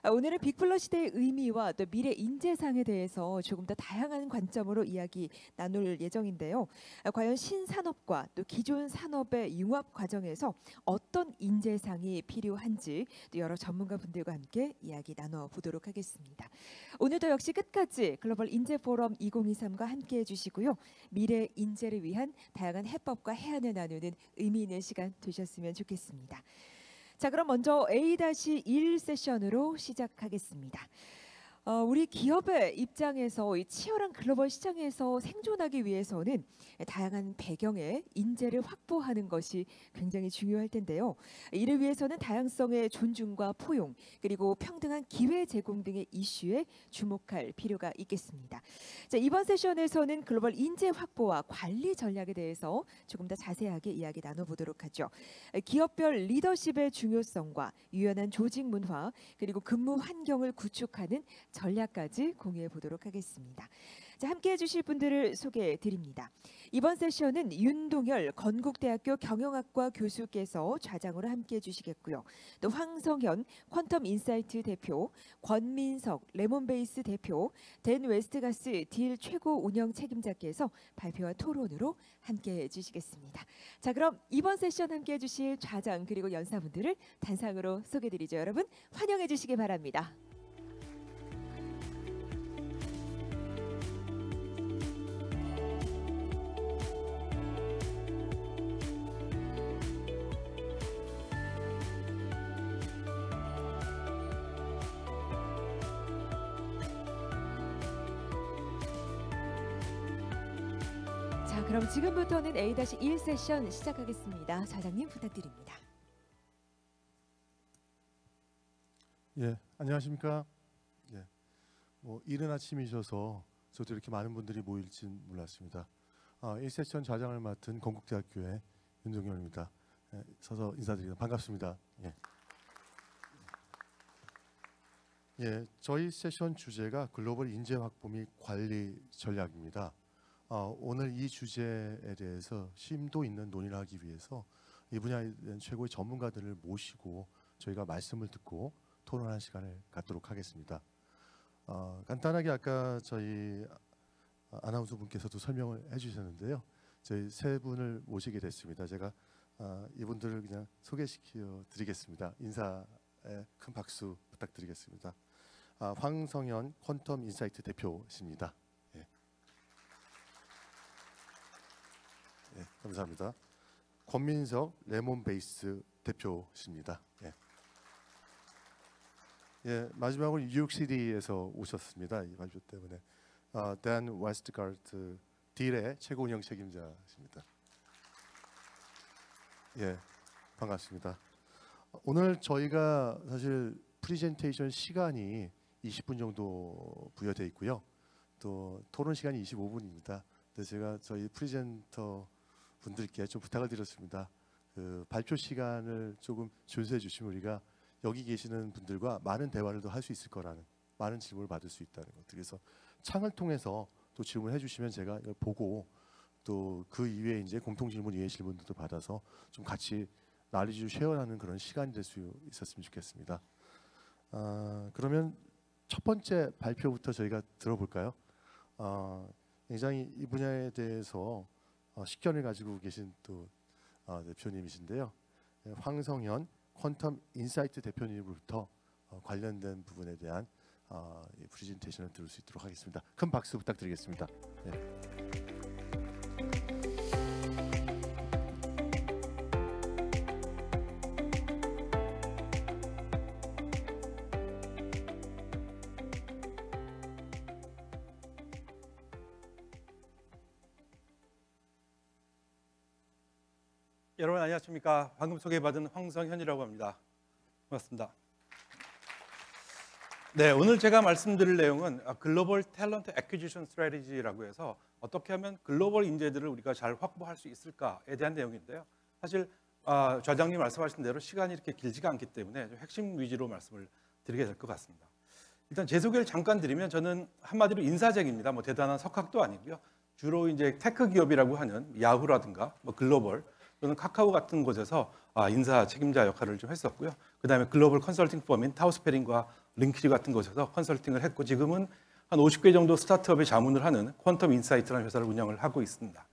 오늘은 빅플러 시대의 의미와 또 미래 인재상에 대해서 조금 더 다양한 관점으로 이야기 나눌 예정인데요. 과연 신산업과 또 기존 산업의 융합 과정에서 어떤 인재상이 필요한지 또 여러 전문가분들과 함께 이야기 나눠보도록 하겠습니다. 오늘도 역시 끝까지 글로벌 인재 포럼 2023과 함께해 주시고요. 미래 인재를 위한 다양한 해법과 해안을 나누는 의미 있는 시간 되셨으면 좋겠습니다. 자, 그럼 먼저 A-1 세션으로 시작하겠습니다. 우리 기업의 입장에서 이 치열한 글로벌 시장에서 생존하기 위해서는 다양한 배경의 인재를 확보하는 것이 굉장히 중요할 텐데요. 이를 위해서는 다양성의 존중과 포용 그리고 평등한 기회 제공 등의 이슈에 주목할 필요가 있겠습니다. 자, 이번 세션에서는 글로벌 인재 확보와 관리 전략에 대해서 조금 더 자세하게 이야기 나눠보도록 하죠. 기업별 리더십의 중요성과 유연한 조직 문화 그리고 근무 환경을 구축하는 전략까지 공유해 보도록 하겠습니다. 자, 함께해 주실 분들을 소개해 드립니다. 이번 세션은 윤동열 건국대학교 경영학과 교수께서 좌장으로 함께해 주시겠고요. 또 황성현 퀀텀 인사이트 대표, 권민석 레몬베이스 대표, 댄 웨스트가스 딜 최고 운영 책임자께서 발표와 토론으로 함께해 주시겠습니다. 자, 그럼 이번 세션 함께해 주실 좌장 그리고 연사분들을 단상으로 소개해 드리죠. 여러분 환영해 주시기 바랍니다. 자, 그럼 지금부터는 A-1 세션 시작하겠습니다. 좌장님 부탁드립니다. 예, 안녕하십니까? 예, 이른 아침이셔서 저도 이렇게 많은 분들이 모일진 몰랐습니다. 1세션 좌장을 맡은 건국대학교의 윤동열입니다. 예, 서서 인사드립니다. 반갑습니다. 예. 예, 저희 세션 주제가 글로벌 인재 확보 및 관리 전략입니다. 오늘 이 주제에 대해서 심도 있는 논의를 하기 위해서 이 분야에 대한 최고의 전문가들을 모시고 저희가 말씀을 듣고 토론하는 시간을 갖도록 하겠습니다. 간단하게 아까 저희 아나운서 분께서도 설명을 해주셨는데요. 저희 세 분을 모시게 됐습니다. 제가 이분들을 그냥 소개시켜 드리겠습니다. 인사에 큰 박수 부탁드리겠습니다. 황성현 퀀텀 인사이트 대표십니다. 예, 감사합니다. 권민석 레몬베이스 대표십니다. 예, 마지막으로 뉴욕시티에서 오셨습니다. 이 발표 때문에. 댄 웨스트가트 딜의 최고 운영 책임자십니다. 예, 반갑습니다. 오늘 저희가 사실 프리젠테이션 시간이 20분 정도 부여되어 있고요. 또 토론 시간이 25분입니다. 그래서 제가 저희 프리젠터 분들께 좀 부탁을 드렸습니다. 그 발표 시간을 조금 준수해 주시면 우리가 여기 계시는 분들과 많은 대화를 더 할 수 있을 거라는, 많은 질문을 받을 수 있다는 것. 그래서 창을 통해서 또 질문해 주시면 제가 보고 또 그 이외에 이제 공통 질문 이외의 질문들도 받아서 좀 같이 나리주 쉐어하는 그런 시간이 될 수 있었으면 좋겠습니다. 그러면 첫 번째 발표부터 저희가 들어볼까요? 굉장히 이 분야에 대해서 식견을 가지고 계신 또 대표님이신데요. 황성현 퀀텀 인사이트 대표님으로부터 관련된 부분에 대한 이 프레젠테이션을 들을 수 있도록 하겠습니다. 큰 박수 부탁드리겠습니다. 네. 여러분 안녕하십니까? 방금 소개받은 황성현이라고 합니다. 반갑습니다. 네, 오늘 제가 말씀드릴 내용은 글로벌 탤런트 애퀴지션 스트래티지라고 해서 어떻게 하면 글로벌 인재들을 우리가 잘 확보할 수 있을까에 대한 내용인데요. 사실 좌장님 말씀하신 대로 시간이 이렇게 길지가 않기 때문에 좀 핵심 위주로 말씀을 드리게 될 것 같습니다. 일단 제 소개를 잠깐 드리면 저는 한마디로 인사쟁입니다. 뭐 대단한 석학도 아니고요. 주로 이제 테크 기업이라고 하는 야후라든가 뭐 글로벌 또는 카카오 같은 곳에서 인사 책임자 역할을 좀 했었고요. 그다음에 글로벌 컨설팅 펌인 타우스페링과 링키지 같은 곳에서 컨설팅을 했고 지금은 한 50개 정도 스타트업에 자문을 하는 퀀텀 인사이트라는 회사를 운영을 하고 있습니다.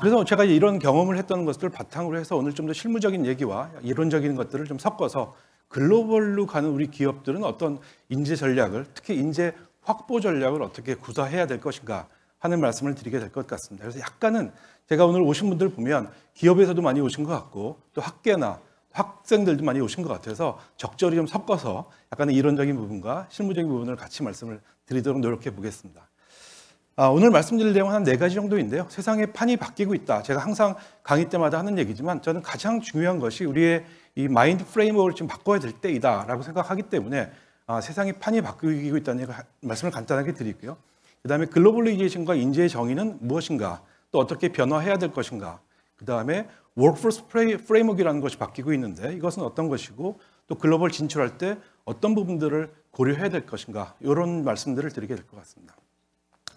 그래서 제가 이런 경험을 했던 것들을 바탕으로 해서 오늘 좀 더 실무적인 얘기와 이론적인 것들을 좀 섞어서 글로벌로 가는 우리 기업들은 어떤 인재 전략을, 특히 인재 확보 전략을 어떻게 구사해야 될 것인가 하는 말씀을 드리게 될 것 같습니다. 그래서 약간은 제가 오늘 오신 분들 보면 기업에서도 많이 오신 것 같고 또 학계나 학생들도 많이 오신 것 같아서 적절히 좀 섞어서 약간의 이론적인 부분과 실무적인 부분을 같이 말씀을 드리도록 노력해 보겠습니다. 오늘 말씀드릴 내용은 한 4가지 정도인데요. 세상의 판이 바뀌고 있다. 제가 항상 강의 때마다 하는 얘기지만 저는 가장 중요한 것이 우리의 이 마인드 프레임워크를 좀 바꿔야 될 때이다라고 생각하기 때문에 세상의 판이 바뀌고 있다는 말씀을 간단하게 드리고요. 그다음에 글로벌리제이션과 인재의 정의는 무엇인가, 또 어떻게 변화해야 될 것인가, 그다음에 워크포스 프레임워크라는 것이 바뀌고 있는데 이것은 어떤 것이고 또 글로벌 진출할 때 어떤 부분들을 고려해야 될 것인가, 이런 말씀들을 드리게 될 것 같습니다.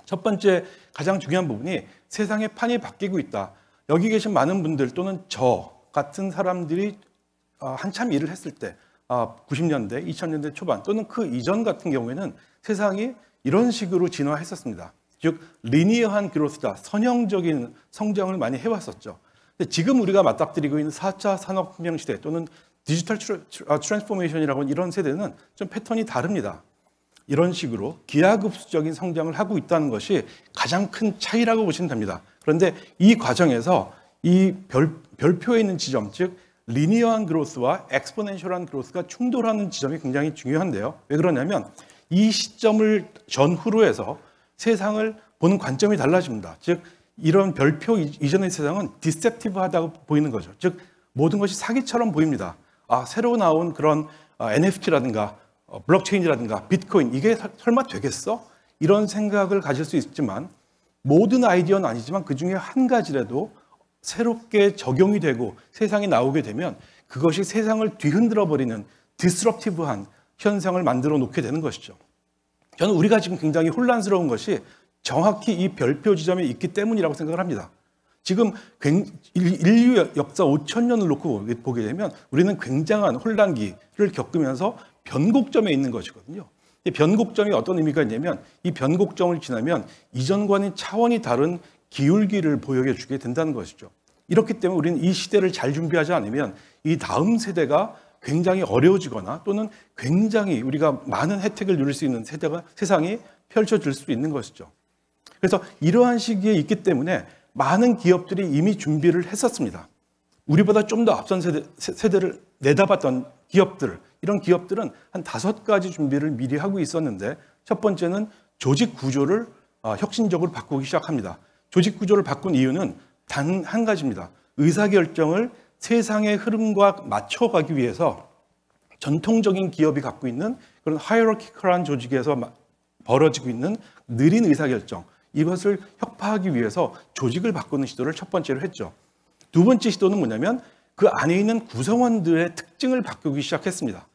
첫 번째 가장 중요한 부분이 세상의 판이 바뀌고 있다. 여기 계신 많은 분들 또는 저 같은 사람들이 한참 일을 했을 때 90년대, 2000년대 초반 또는 그 이전 같은 경우에는 세상이 이런 식으로 진화했었습니다. 즉 리니어한 그로스다, 선형적인 성장을 많이 해왔었죠. 근데 지금 우리가 맞닥뜨리고 있는 4차 산업혁명 시대 또는 디지털 트랜스포메이션이라고 하는 이런 세대는 좀 패턴이 다릅니다. 이런 식으로 기하급수적인 성장을 하고 있다는 것이 가장 큰 차이라고 보시면 됩니다. 그런데 이 과정에서 이 별표에 있는 지점, 즉 리니어한 그로스와 엑스포넨셜한 그로스가 충돌하는 지점이 굉장히 중요한데요. 왜 그러냐면 이 시점을 전후로 해서 세상을 보는 관점이 달라집니다. 즉 이런 별표 이전의 세상은 디셉티브하다고 보이는 거죠. 즉 모든 것이 사기처럼 보입니다. 새로 나온 그런 NFT라든가 블록체인이라든가 비트코인, 이게 설마 되겠어? 이런 생각을 가질 수 있지만 모든 아이디어는 아니지만 그중에 한 가지라도 새롭게 적용이 되고 세상에 나오게 되면 그것이 세상을 뒤흔들어 버리는 디스럽티브한 현상을 만들어 놓게 되는 것이죠. 저는 우리가 지금 굉장히 혼란스러운 것이 정확히 이 별표 지점에 있기 때문이라고 생각을 합니다. 지금 인류 역사 5,000년을 놓고 보게 되면 우리는 굉장한 혼란기를 겪으면서 변곡점에 있는 것이거든요. 이 변곡점이 어떤 의미가 있냐면 이 변곡점을 지나면 이전과는 차원이 다른 기울기를 보여주게 된다는 것이죠. 이렇기 때문에 우리는 이 시대를 잘 준비하지 않으면 이 다음 세대가 굉장히 어려워지거나 또는 굉장히 우리가 많은 혜택을 누릴 수 있는 세상이 펼쳐질 수 있는 것이죠. 그래서 이러한 시기에 있기 때문에 많은 기업들이 이미 준비를 했었습니다. 우리보다 좀 더 앞선 세대를 내다봤던 기업들, 이런 기업들은 한 5가지 준비를 미리 하고 있었는데 첫 번째는 조직 구조를 혁신적으로 바꾸기 시작합니다. 조직 구조를 바꾼 이유는 단 한 가지입니다. 의사결정을 세상의 흐름과 맞춰가기 위해서 전통적인 기업이 갖고 있는 그런 하이어러키컬한 조직에서 벌어지고 있는 느린 의사결정, 이것을 혁파하기 위해서 조직을 바꾸는 시도를 첫 번째로 했죠. 두 번째 시도는 뭐냐면 그 안에 있는 구성원들의 특징을 바꾸기 시작했습니다.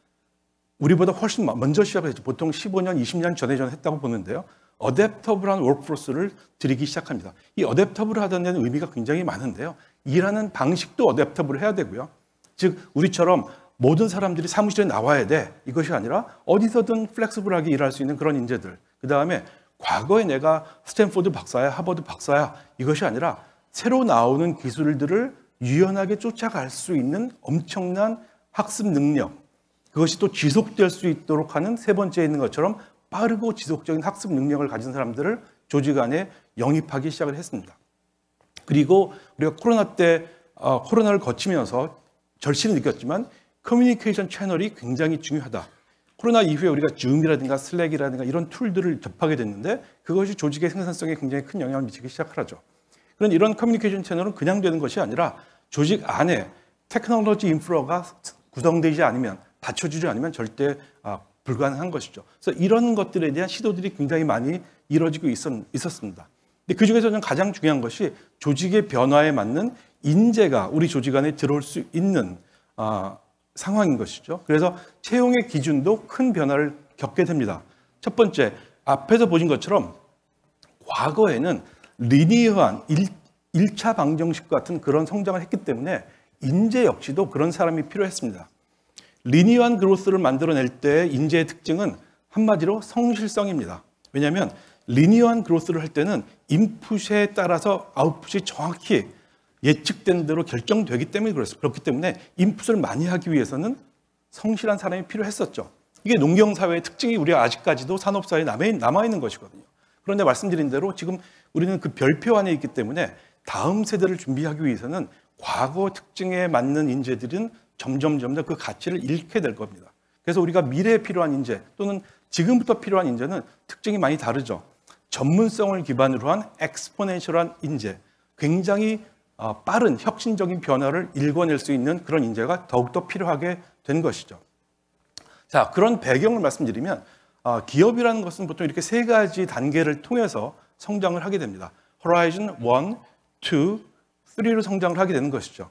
우리보다 훨씬 먼저 시작했죠. 보통 15년, 20년 전에 했다고 보는데요. 어댑터블한 워크포스를 들이기 시작합니다. 이 어댑터블하다는 데는 의미가 굉장히 많은데요. 일하는 방식도 어댑터블해야 되고요. 즉 우리처럼 모든 사람들이 사무실에 나와야 돼, 이것이 아니라 어디서든 플렉스블하게 일할 수 있는 그런 인재들. 그다음에 과거에 내가 스탠포드 박사야, 하버드 박사야, 이것이 아니라 새로 나오는 기술들을 유연하게 쫓아갈 수 있는 엄청난 학습 능력, 그것이 또 지속될 수 있도록 하는 세 번째에 있는 것처럼 빠르고 지속적인 학습 능력을 가진 사람들을 조직 안에 영입하기 시작을 했습니다. 그리고 우리가 코로나 때 코로나를 거치면서 절실히 느꼈지만 커뮤니케이션 채널이 굉장히 중요하다. 코로나 이후에 우리가 줌이라든가 슬랙이라든가 이런 툴들을 접하게 됐는데 그것이 조직의 생산성에 굉장히 큰 영향을 미치기 시작하죠. 그런 이런 커뮤니케이션 채널은 그냥 되는 것이 아니라 조직 안에 테크놀로지 인프라가 구성되지 않으면, 받쳐주지 않으면 절대 불가능한 것이죠. 그래서 이런 것들에 대한 시도들이 굉장히 많이 이루어지고 있었습니다. 근데 그중에서 저는 가장 중요한 것이 조직의 변화에 맞는 인재가 우리 조직 안에 들어올 수 있는 상황인 것이죠. 그래서 채용의 기준도 큰 변화를 겪게 됩니다. 첫 번째, 앞에서 보신 것처럼 과거에는 리니어한 1차 방정식 같은 그런 성장을 했기 때문에 인재 역시도 그런 사람이 필요했습니다. 리니어한 그로스를 만들어낼 때 인재의 특징은 한마디로 성실성입니다. 왜냐하면 리니어한 그로스를 할 때는 인풋에 따라서 아웃풋이 정확히 예측된 대로 결정되기 때문에 그렇기 때문에 인풋을 많이 하기 위해서는 성실한 사람이 필요했었죠. 이게 농경사회의 특징이 우리가 아직까지도 산업사회에 남아있는 것이거든요. 그런데 말씀드린 대로 지금 우리는 그 별표 안에 있기 때문에 다음 세대를 준비하기 위해서는 과거 특징에 맞는 인재들은 점점 그 가치를 잃게 될 겁니다. 그래서 우리가 미래에 필요한 인재 또는 지금부터 필요한 인재는 특징이 많이 다르죠. 전문성을 기반으로 한 엑스포넨셜한 인재, 굉장히 빠른 혁신적인 변화를 일궈낼 수 있는 그런 인재가 더욱더 필요하게 된 것이죠. 자, 그런 배경을 말씀드리면 기업이라는 것은 보통 이렇게 세 가지 단계를 통해서 성장을 하게 됩니다. 호라이즌 1, 2, 3로 성장을 하게 되는 것이죠.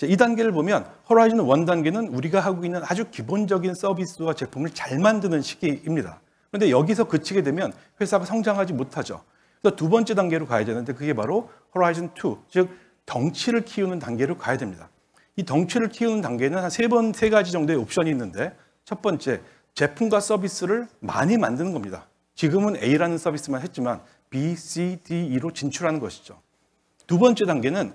이 단계를 보면 호라이즌 1 단계는 우리가 하고 있는 아주 기본적인 서비스와 제품을 잘 만드는 시기입니다. 그런데 여기서 그치게 되면 회사가 성장하지 못하죠. 그래서 두 번째 단계로 가야 되는데 그게 바로 호라이즌 2, 즉 덩치를 키우는 단계로 가야 됩니다. 이 덩치를 키우는 단계는 한 세 가지 정도의 옵션이 있는데 첫 번째, 제품과 서비스를 많이 만드는 겁니다. 지금은 A라는 서비스만 했지만 B, C, D, E로 진출하는 것이죠. 두 번째 단계는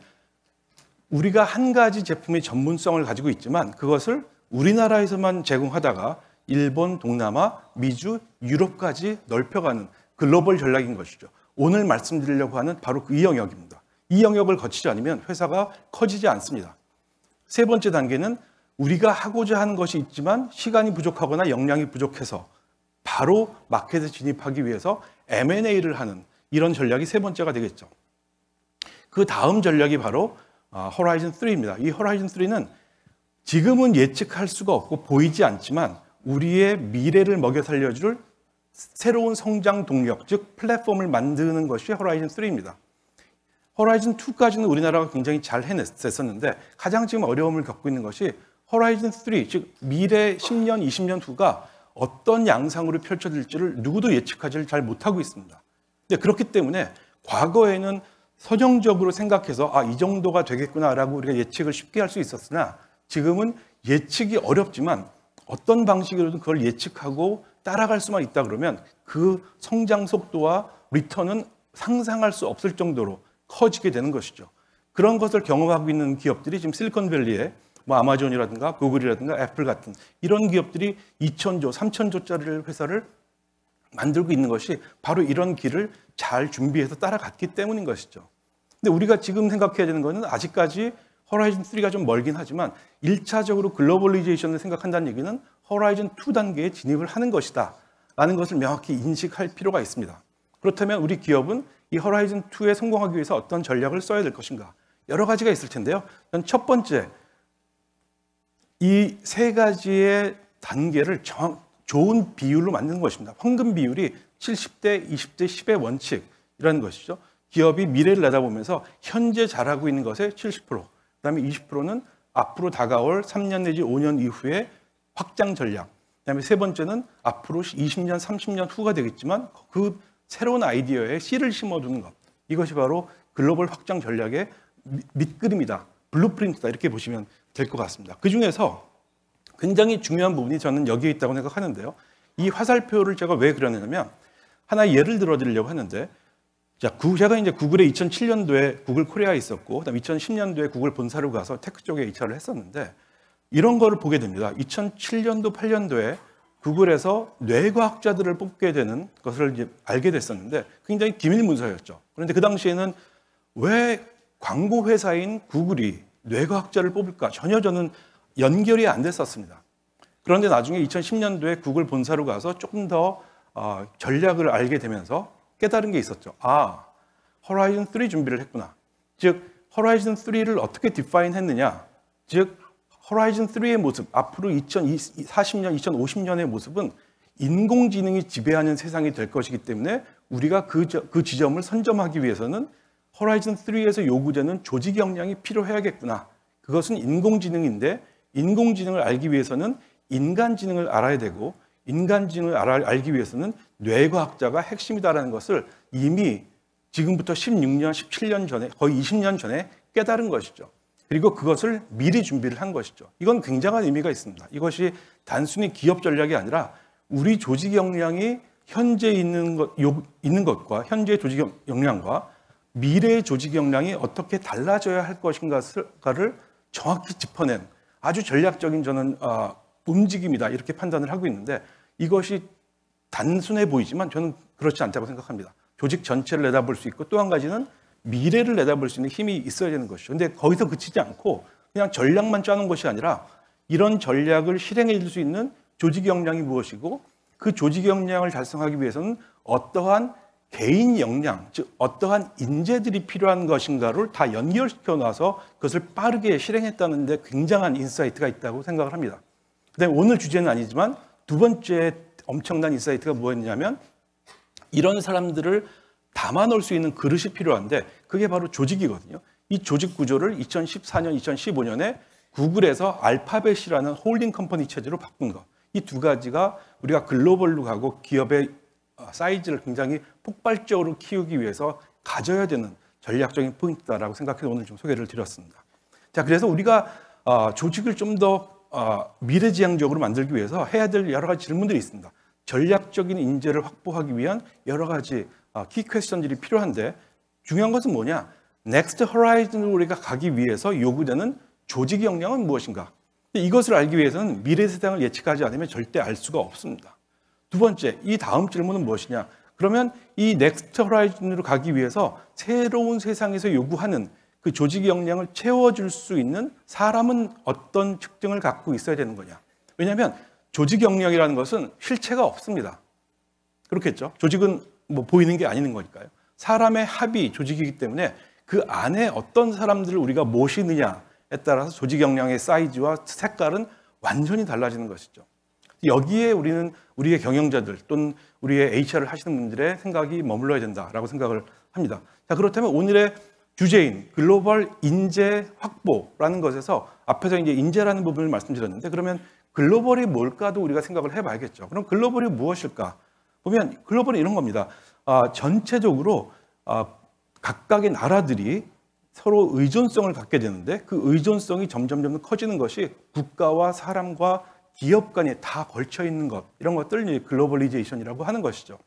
우리가 한 가지 제품의 전문성을 가지고 있지만 그것을 우리나라에서만 제공하다가 일본, 동남아, 미주, 유럽까지 넓혀가는 글로벌 전략인 것이죠. 오늘 말씀드리려고 하는 바로 이 영역입니다. 이 영역을 거치지 않으면 회사가 커지지 않습니다. 세 번째 단계는 우리가 하고자 하는 것이 있지만 시간이 부족하거나 역량이 부족해서 바로 마켓에 진입하기 위해서 M&A를 하는 이런 전략이 세 번째가 되겠죠. 그 다음 전략이 바로 호라이즌 3입니다. 이 호라이즌 3는 지금은 예측할 수가 없고 보이지 않지만 우리의 미래를 먹여 살려줄 새로운 성장 동력, 즉 플랫폼을 만드는 것이 호라이즌 3입니다. 호라이즌 2까지는 우리나라가 굉장히 잘 해냈었는데 가장 지금 어려움을 겪고 있는 것이 호라이즌 3, 즉 미래 10년, 20년 후가 어떤 양상으로 펼쳐질지를 누구도 예측하지 잘 못하고 있습니다. 근데 그렇기 때문에 과거에는 선형적으로 생각해서 이 정도가 되겠구나라고 우리가 예측을 쉽게 할 수 있었으나 지금은 예측이 어렵지만 어떤 방식으로든 그걸 예측하고 따라갈 수만 있다 그러면 그 성장 속도와 리턴은 상상할 수 없을 정도로 커지게 되는 것이죠. 그런 것을 경험하고 있는 기업들이 지금 실리콘밸리에 아마존이라든가 구글이라든가 애플 같은 이런 기업들이 2,000조, 3,000조짜리 회사를 만들고 있는 것이 바로 이런 길을 잘 준비해서 따라갔기 때문인 것이죠. 근데 우리가 지금 생각해야 되는 것은 아직까지 호라이즌 3가 좀 멀긴 하지만 1차적으로 글로벌리제이션을 생각한다는 얘기는 호라이즌 2 단계에 진입을 하는 것이다 라는 것을 명확히 인식할 필요가 있습니다. 그렇다면 우리 기업은 이 호라이즌 2에 성공하기 위해서 어떤 전략을 써야 될 것인가? 여러 가지가 있을 텐데요. 첫 번째, 이 세 가지의 단계를 좋은 비율로 만드는 것입니다. 황금 비율이 70대, 20대, 10의 원칙이라는 것이죠. 기업이 미래를 내다보면서 현재 잘하고 있는 것의 70%, 그다음에 20%는 앞으로 다가올 3년 내지 5년 이후의 확장 전략, 그다음에 세 번째는 앞으로 20년, 30년 후가 되겠지만 그 새로운 아이디어에 씨를 심어두는 것. 이것이 바로 글로벌 확장 전략의 밑그림이다, 블루프린트다 이렇게 보시면 될 것 같습니다. 그중에서 굉장히 중요한 부분이 저는 여기에 있다고 생각하는데요. 이 화살표를 제가 왜 그렸냐면 하나의 예를 들어드리려고 하는데 제가 이제 구글에 2007년도에 구글 코리아에 있었고 그다음 2010년도에 구글 본사로 가서 테크 쪽에 HR을 했었는데 이런 거를 보게 됩니다. 2007년도, 8년도에 구글에서 뇌과학자들을 뽑게 되는 것을 이제 알게 됐었는데 굉장히 기밀 문서였죠. 그런데 그 당시에는 왜 광고 회사인 구글이 뇌과학자를 뽑을까? 전혀 저는 연결이 안 됐었습니다. 그런데 나중에 2010년도에 구글 본사로 가서 조금 더 전략을 알게 되면서 깨달은 게 있었죠. 호라이즌 3 준비를 했구나. 즉 호라이즌 3를 어떻게 디파인 했느냐. 즉 호라이즌 3의 모습, 앞으로 2040년, 2050년의 모습은 인공지능이 지배하는 세상이 될 것이기 때문에 우리가 그 지점을 선점하기 위해서는 호라이즌 3에서 요구되는 조직 역량이 필요해야겠구나. 그것은 인공지능인데 인공지능을 알기 위해서는 인간지능을 알아야 되고 인간지능을 알기 위해서는 뇌과학자가 핵심이다라는 것을 이미 지금부터 16년, 17년 전에 거의 20년 전에 깨달은 것이죠. 그리고 그것을 미리 준비를 한 것이죠. 이건 굉장한 의미가 있습니다. 이것이 단순히 기업 전략이 아니라 우리 조직 역량이 현재 있는 것과 현재 조직 역량과 미래의 조직 역량이 어떻게 달라져야 할 것인가를 정확히 짚어낸 아주 전략적인 저는 움직임이다 이렇게 판단을 하고 있는데 이것이 단순해 보이지만 저는 그렇지 않다고 생각합니다. 조직 전체를 내다볼 수 있고 또 한 가지는 미래를 내다볼 수 있는 힘이 있어야 되는 것이죠. 근데 거기서 그치지 않고 그냥 전략만 짜는 것이 아니라 이런 전략을 실행해 줄 수 있는 조직 역량이 무엇이고 그 조직 역량을 달성하기 위해서는 어떠한 개인 역량, 즉 어떠한 인재들이 필요한 것인가를 다 연결시켜 놔서 그것을 빠르게 실행했다는 데 굉장한 인사이트가 있다고 생각을 합니다. 그다음에 오늘 주제는 아니지만 두 번째 엄청난 인사이트가 뭐였냐면 이런 사람들을 담아놓을 수 있는 그릇이 필요한데 그게 바로 조직이거든요. 이 조직 구조를 2014년, 2015년에 구글에서 알파벳이라는 홀딩 컴퍼니 체제로 바꾼 것. 이 두 가지가 우리가 글로벌로 가고 기업의 사이즈를 굉장히 폭발적으로 키우기 위해서 가져야 되는 전략적인 포인트다라고 생각해서 오늘 좀 소개를 드렸습니다. 자, 그래서 우리가 조직을 좀 더 미래지향적으로 만들기 위해서 해야 될 여러 가지 질문들이 있습니다. 전략적인 인재를 확보하기 위한 여러 가지 키 퀘스천들이 필요한데 중요한 것은 뭐냐? 넥스트 호라이즌으로 우리가 가기 위해서 요구되는 조직 역량은 무엇인가? 이것을 알기 위해서는 미래 세상을 예측하지 않으면 절대 알 수가 없습니다. 두 번째, 이 다음 질문은 무엇이냐? 그러면 이 넥스트 호라이즌으로 가기 위해서 새로운 세상에서 요구하는 그 조직 역량을 채워줄 수 있는 사람은 어떤 특징을 갖고 있어야 되는 거냐? 왜냐하면 조직 역량이라는 것은 실체가 없습니다. 그렇겠죠? 조직은 뭐 보이는 게 아닌 거니까요. 사람의 합이 조직이기 때문에 그 안에 어떤 사람들을 우리가 모시느냐에 따라서 조직 역량의 사이즈와 색깔은 완전히 달라지는 것이죠. 여기에 우리는 우리의 경영자들 또는 우리의 HR을 하시는 분들의 생각이 머물러야 된다라고 생각을 합니다. 자, 그렇다면 오늘의 주제인 글로벌 인재 확보라는 것에서 앞에서 이제 인재라는 부분을 말씀드렸는데 그러면 글로벌이 뭘까도 우리가 생각을 해봐야겠죠. 그럼 글로벌이 무엇일까? 보면 글로벌은 이런 겁니다. 전체적으로 각각의 나라들이 서로 의존성을 갖게 되는데 그 의존성이 점점 커지는 것이 국가와 사람과 기업 간에 다 걸쳐 있는 것 이런 것들을 글로벌리제이션이라고 하는 것이죠.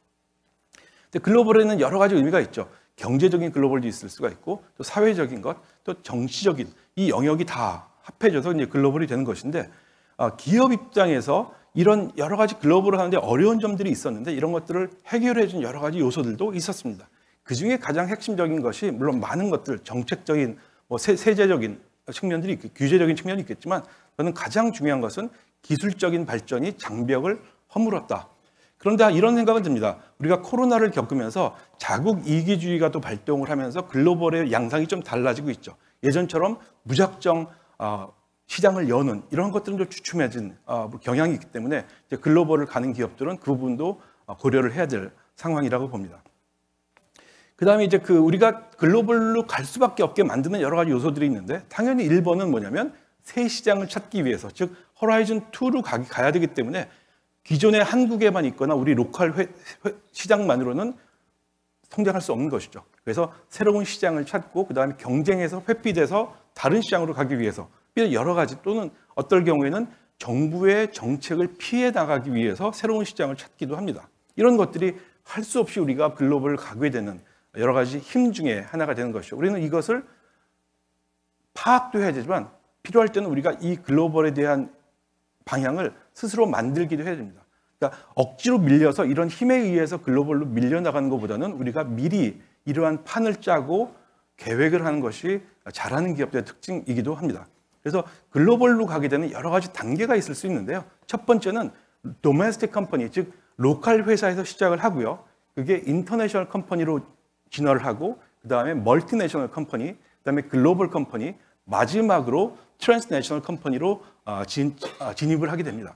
근데 글로벌에는 여러 가지 의미가 있죠. 경제적인 글로벌도 있을 수가 있고 또 사회적인 것, 또 정치적인 이 영역이 다 합해져서 이제 글로벌이 되는 것인데 기업 입장에서 이런 여러 가지 글로벌을 하는데 어려운 점들이 있었는데 이런 것들을 해결해 준 여러 가지 요소들도 있었습니다. 그중에 가장 핵심적인 것이 물론 많은 것들 정책적인 세제적인 측면들이 있고 규제적인 측면이 있겠지만 저는 가장 중요한 것은 기술적인 발전이 장벽을 허물었다. 그런데 이런 생각은 듭니다. 우리가 코로나를 겪으면서 자국 이기주의가 또 발동을 하면서 글로벌의 양상이 좀 달라지고 있죠. 예전처럼 무작정 시장을 여는 이런 것들은 좀 주춤해진 경향이 있기 때문에 이제 글로벌을 가는 기업들은 그 부분도 고려를 해야 될 상황이라고 봅니다. 그다음에 이제 우리가 글로벌로 갈 수밖에 없게 만드는 여러 가지 요소들이 있는데 당연히 1번은 뭐냐면 새 시장을 찾기 위해서 즉 호라이즌 2로 가야 되기 때문에 기존의 한국에만 있거나 우리 로컬 시장만으로는 성장할 수 없는 것이죠. 그래서 새로운 시장을 찾고 그다음에 경쟁에서 회피돼서 다른 시장으로 가기 위해서 여러 가지 또는 어떨 경우에는 정부의 정책을 피해 나가기 위해서 새로운 시장을 찾기도 합니다. 이런 것들이 할 수 없이 우리가 글로벌을 가게 되는 여러 가지 힘 중에 하나가 되는 것이죠. 우리는 이것을 파악도 해야 되지만 필요할 때는 우리가 이 글로벌에 대한 방향을 스스로 만들기도 해야 됩니다. 그러니까 억지로 밀려서 이런 힘에 의해서 글로벌로 밀려나가는 것보다는 우리가 미리 이러한 판을 짜고 계획을 하는 것이 잘하는 기업들의 특징이기도 합니다. 그래서 글로벌로 가게 되는 여러 가지 단계가 있을 수 있는데요. 첫 번째는 도메스틱 컴퍼니, 즉 로컬 회사에서 시작을 하고요. 그게 인터내셔널 컴퍼니로 진화를 하고 그다음에 멀티내셔널 컴퍼니, 그다음에 글로벌 컴퍼니, 마지막으로 트랜스내셔널 컴퍼니로 진입을 하게 됩니다.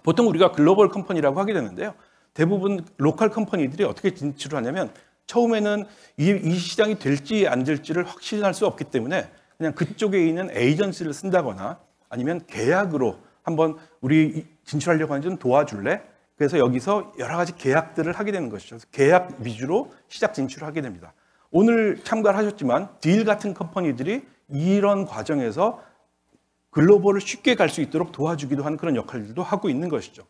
보통 우리가 글로벌 컴퍼니라고 하게 되는데요. 대부분 로컬 컴퍼니들이 어떻게 진출을 하냐면 처음에는 이 시장이 될지 안 될지를 확신할 수 없기 때문에 그냥 그쪽에 있는 에이전시를 쓴다거나 아니면 계약으로 한번 우리 진출하려고 하는지 좀 도와줄래? 그래서 여기서 여러 가지 계약들을 하게 되는 것이죠. 계약 위주로 시작 진출을 하게 됩니다. 오늘 참가를 하셨지만 딜 같은 컴퍼니들이 이런 과정에서 글로벌을 쉽게 갈 수 있도록 도와주기도 하는 그런 역할들도 하고 있는 것이죠.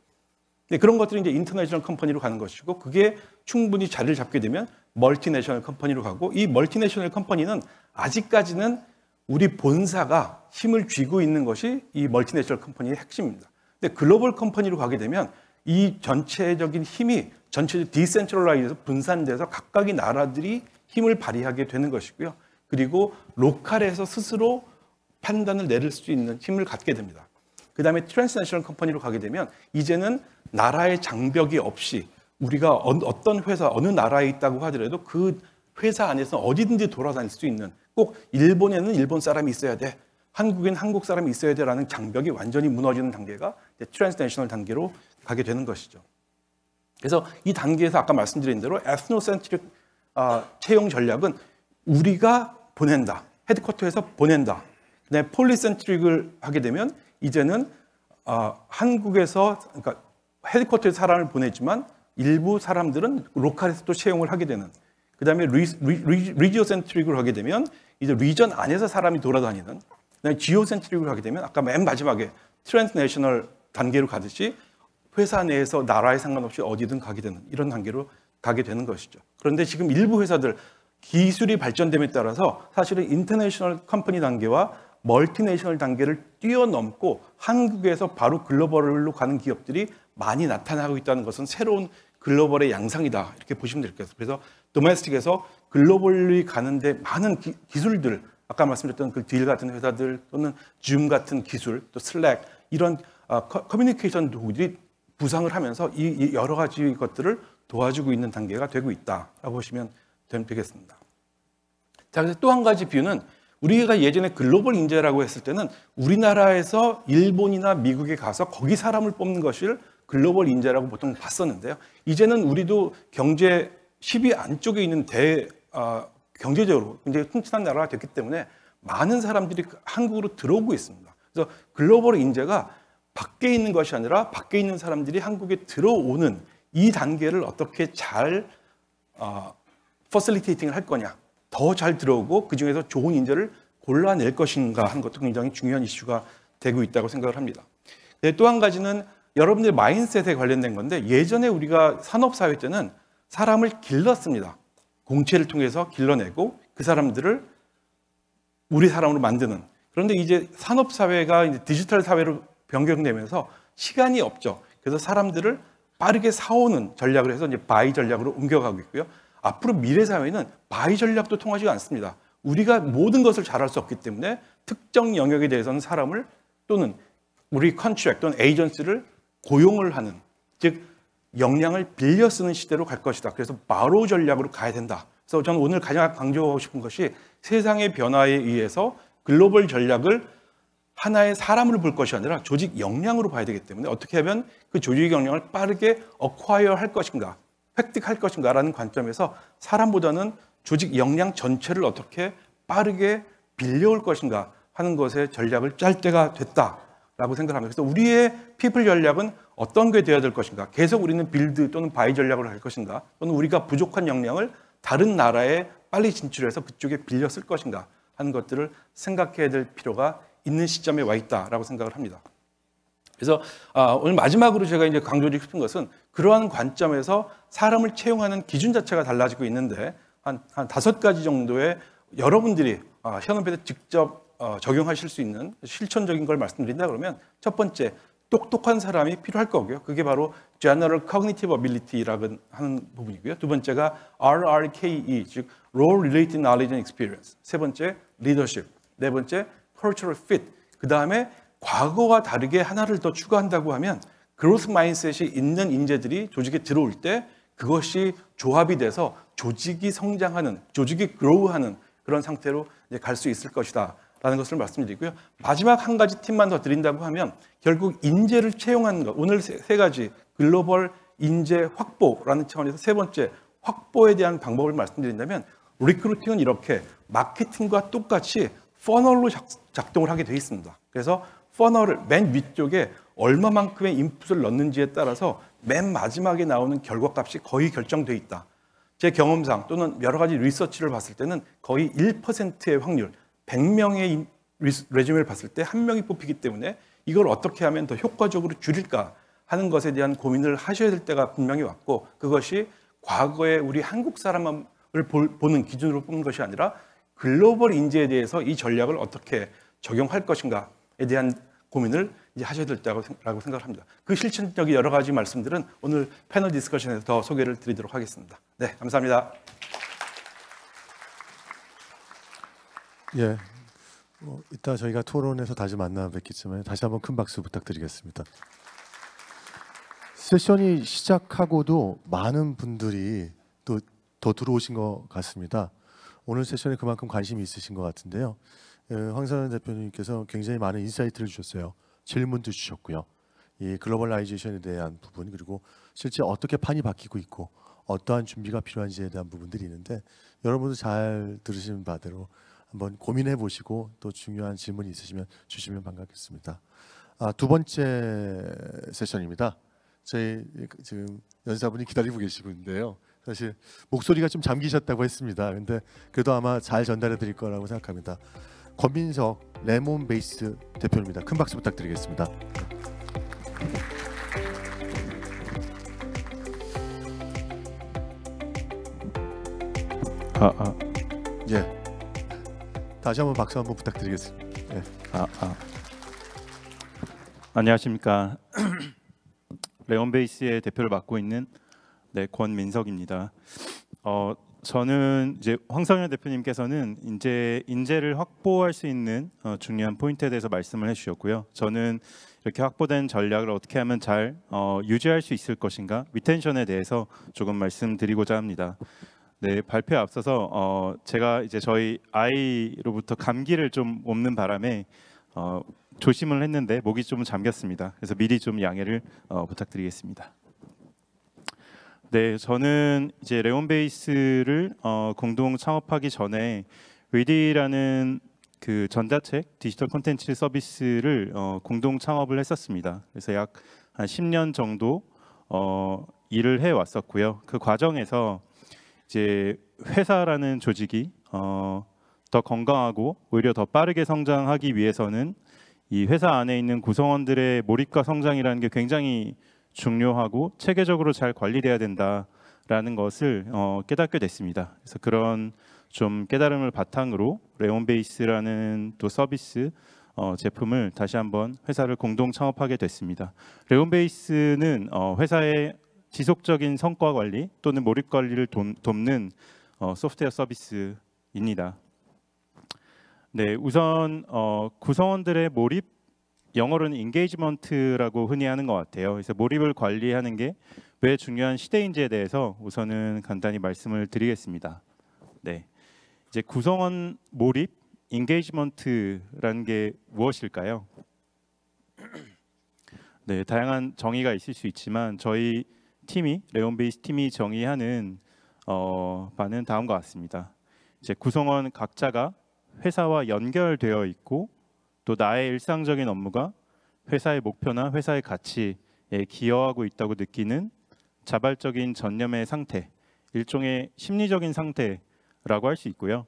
네, 그런 것들이 이제 인터내셔널 컴퍼니로 가는 것이고, 그게 충분히 자리를 잡게 되면 멀티내셔널 컴퍼니로 가고, 이 멀티내셔널 컴퍼니는 아직까지는 우리 본사가 힘을 쥐고 있는 것이 이 멀티내셔널 컴퍼니의 핵심입니다. 근데 글로벌 컴퍼니로 가게 되면 이 전체적인 힘이 전체적 디센트럴라이즈해서 분산돼서 각각의 나라들이 힘을 발휘하게 되는 것이고요. 그리고 로컬에서 스스로 판단을 내릴 수 있는 힘을 갖게 됩니다. 그 다음에 트랜스내셔널 컴퍼니로 가게 되면 이제는 나라의 장벽이 없이 우리가 어떤 회사, 어느 나라에 있다고 하더라도 그 회사 안에서 어디든지 돌아다닐 수 있는, 꼭 일본에는 일본 사람이 있어야 돼, 한국에는 한국 사람이 있어야 돼라는 장벽이 완전히 무너지는 단계가 트랜스내셔널 단계로 가게 되는 것이죠. 그래서 이 단계에서 아까 말씀드린 대로 에스노센트릭 채용 전략은 우리가 보낸다, 헤드쿼터에서 보낸다. 그다음에 폴리센트릭을 하게 되면 이제는 한국에서, 그러니까 헤드쿼터에서 사람을 보내지만 일부 사람들은 로컬에서 또 채용을 하게 되는. 그다음에 리지오센트릭을 하게 되면 이제 리전 안에서 사람이 돌아다니는. 그다음에 지오센트릭을 하게 되면 아까 맨 마지막에 트랜스내셔널 단계로 가듯이 회사 내에서 나라에 상관없이 어디든 가게 되는 이런 단계로 가게 되는 것이죠. 그런데 지금 일부 회사들 기술이 발전됨에 따라서 사실은 인터내셔널 컴퍼니 단계와 멀티내셔널 단계를 뛰어넘고 한국에서 바로 글로벌로 가는 기업들이 많이 나타나고 있다는 것은 새로운 글로벌의 양상이다, 이렇게 보시면 될 것 같아요. 그래서 도메스틱에서 글로벌리 가는데 많은 기술들, 아까 말씀드렸던 그 딜 같은 회사들 또는 줌 같은 기술, 또 슬랙, 이런 커뮤니케이션 도구들이 부상을 하면서 이 여러 가지 것들을 도와주고 있는 단계가 되고 있다라고 보시면 되겠습니다. 자, 그래서 또 한 가지 비유는, 우리가 예전에 글로벌 인재라고 했을 때는 우리나라에서 일본이나 미국에 가서 거기 사람을 뽑는 것을 글로벌 인재라고 보통 봤었는데요. 이제는 우리도 경제 10위 안쪽에 있는 경제적으로 굉장히 튼튼한 나라가 됐기 때문에 많은 사람들이 한국으로 들어오고 있습니다. 그래서 글로벌 인재가 밖에 있는 것이 아니라 밖에 있는 사람들이 한국에 들어오는 이 단계를 어떻게 잘 퍼실리테이팅을 할 거냐, 더 잘 들어오고 그중에서 좋은 인재를 골라낼 것인가 하는 것도 굉장히 중요한 이슈가 되고 있다고 생각을 합니다. 또 한 가지는 여러분들의 마인드셋에 관련된 건데, 예전에 우리가 산업사회 때는 사람을 길렀습니다. 공채를 통해서 길러내고 그 사람들을 우리 사람으로 만드는. 그런데 이제 산업사회가 이제 디지털 사회로 변경되면서 시간이 없죠. 그래서 사람들을 빠르게 사오는 전략을 해서 이제 바이 전략으로 옮겨가고 있고요. 앞으로 미래 사회는 바이 전략도 통하지 않습니다. 우리가 모든 것을 잘할 수 없기 때문에 특정 영역에 대해서는 사람을 또는 우리 컨트랙 또는 에이전시를 고용을 하는, 즉 역량을 빌려 쓰는 시대로 갈 것이다. 그래서 바로 전략으로 가야 된다. 그래서 저는 오늘 가장 강조하고 싶은 것이, 세상의 변화에 의해서 글로벌 전략을 하나의 사람으로 볼 것이 아니라 조직 역량으로 봐야 되기 때문에 어떻게 하면 그 조직 역량을 빠르게 어콰이어 할 것인가, 획득할 것인가라는 관점에서 사람보다는 조직 역량 전체를 어떻게 빠르게 빌려올 것인가 하는 것에 전략을 짤 때가 됐다라고 생각합니다. 그래서 우리의 피플 전략은 어떤 게 되어야 될 것인가, 계속 우리는 빌드 또는 바이 전략을 할 것인가, 또는 우리가 부족한 역량을 다른 나라에 빨리 진출해서 그쪽에 빌려 쓸 것인가 하는 것들을 생각해야 될 필요가 있는 시점에 와 있다라고 생각을 합니다. 그래서 오늘 마지막으로 제가 이제 강조드리고 싶은 것은, 그러한 관점에서 사람을 채용하는 기준 자체가 달라지고 있는데, 한 5가지 정도의 여러분들이 현업에서 직접 적용하실 수 있는 실천적인 걸 말씀드린다 그러면, 첫 번째, 똑똑한 사람이 필요할 거고요. 그게 바로 General Cognitive Ability라는 하는 부분이고요. 두 번째가 RRKE, 즉 Role Related Knowledge and Experience. 세 번째, Leadership. 네 번째, Cultural Fit. 그 다음에 과거와 다르게 하나를 더 추가한다고 하면, 그로스 마인드셋이 있는 인재들이 조직에 들어올 때 그것이 조합이 돼서 조직이 성장하는, 조직이 그로우하는 그런 상태로 갈 수 있을 것이다 라는 것을 말씀드리고요. 마지막 한 가지 팁만 더 드린다고 하면, 결국 인재를 채용하는 것, 오늘 세 가지 글로벌 인재 확보라는 차원에서 세 번째, 확보에 대한 방법을 말씀드린다면, 리크루팅은 이렇게 마케팅과 똑같이 퍼널로 작동을 하게 되어 있습니다. 그래서 퍼널을 맨 위쪽에 얼마만큼의 인풋을 넣는지에 따라서 맨 마지막에 나오는 결과값이 거의 결정되어 있다. 제 경험상 또는 여러 가지 리서치를 봤을 때는 거의 1%의 확률, 100명의 레주메를 봤을 때 한 명이 뽑히기 때문에 이걸 어떻게 하면 더 효과적으로 줄일까 하는 것에 대한 고민을 하셔야 될 때가 분명히 왔고, 그것이 과거에 우리 한국 사람을 보는 기준으로 뽑는 것이 아니라 글로벌 인재에 대해서 이 전략을 어떻게 적용할 것인가에 대한 고민을 이제 하셔야 될 때라고 생각을 합니다. 그 실천적인 여러 가지 말씀들은 오늘 패널 디스커션에서 더 소개를 드리도록 하겠습니다. 네, 감사합니다. 예, 이따 저희가 토론에서 다시 만나 뵙겠지만 다시 한번 큰 박수 부탁드리겠습니다. 세션이 시작하고도 많은 분들이 또 더 들어오신 것 같습니다. 오늘 세션에 그만큼 관심이 있으신 것 같은데요. 황선현 대표님께서 굉장히 많은 인사이트를 주셨어요. 질문도 주셨고요. 이 글로벌라이제이션에 대한 부분, 그리고 실제 어떻게 판이 바뀌고 있고 어떠한 준비가 필요한지에 대한 부분들이 있는데, 여러분도 잘 들으시는 바대로 한번 고민해 보시고 또 중요한 질문이 있으시면 주시면 반갑겠습니다. 두 번째 세션입니다. 저희 지금 연사분이 기다리고 계시는데요. 사실 목소리가 좀 잠기셨다고 했습니다. 근데 그래도 아마 잘 전달해 드릴 거라고 생각합니다. 권민석 레몬베이스 대표입니다. 큰 박수 부탁드리겠습니다. 예. 다시 한번 박수 한번 부탁드리겠습니다. 예. 안녕하십니까. 레몬베이스의 대표를 맡고 있는 권민석입니다. 저는 이제 황성현 대표님께서는 이제 인재를 확보할 수 있는 중요한 포인트에 대해서 말씀을 해주셨고요. 저는 이렇게 확보된 전략을 어떻게 하면 잘 유지할 수 있을 것인가, 리텐션에 대해서 조금 말씀드리고자 합니다. 네, 발표에 앞서서 제가 이제 저희 아이로부터 감기를 좀 옮는 바람에 조심을 했는데 목이 좀 잠겼습니다. 그래서 미리 좀 양해를 부탁드리겠습니다. 네, 저는 이제 레몬베이스를 공동 창업하기 전에 위디라는 그 전자책 디지털 콘텐츠 서비스를 공동 창업을 했었습니다. 그래서 약 한 10년 정도 일을 해 왔었고요. 그 과정에서 이제 회사라는 조직이 더 건강하고 오히려 더 빠르게 성장하기 위해서는 이 회사 안에 있는 구성원들의 몰입과 성장이라는 게 굉장히 중요하고 체계적으로 잘 관리돼야 된다라는 것을 깨닫게 됐습니다. 그래서 그런 좀 깨달음을 바탕으로 레몬베이스라는 또 서비스 제품을 다시 한번 회사를 공동 창업하게 됐습니다. 레몬베이스는 회사의 지속적인 성과 관리 또는 몰입 관리를 돕는 소프트웨어 서비스입니다. 네, 우선 구성원들의 몰입, 영어로는 인게이지먼트라고 흔히 하는 것 같아요. 그래서 몰입을 관리하는 게 왜 중요한 시대인지에 대해서 우선은 간단히 말씀을 드리겠습니다. 네, 이제 구성원 몰입, 인게이지먼트라는 게 무엇일까요? 네, 다양한 정의가 있을 수 있지만 저희 팀이 레몬베이스 팀이 정의하는 바는 다음과 같습니다. 이제 구성원 각자가 회사와 연결되어 있고 또 나의 일상적인 업무가 회사의 목표나 회사의 가치에 기여하고 있다고 느끼는 자발적인 전념의 상태, 일종의 심리적인 상태라고 할 수 있고요.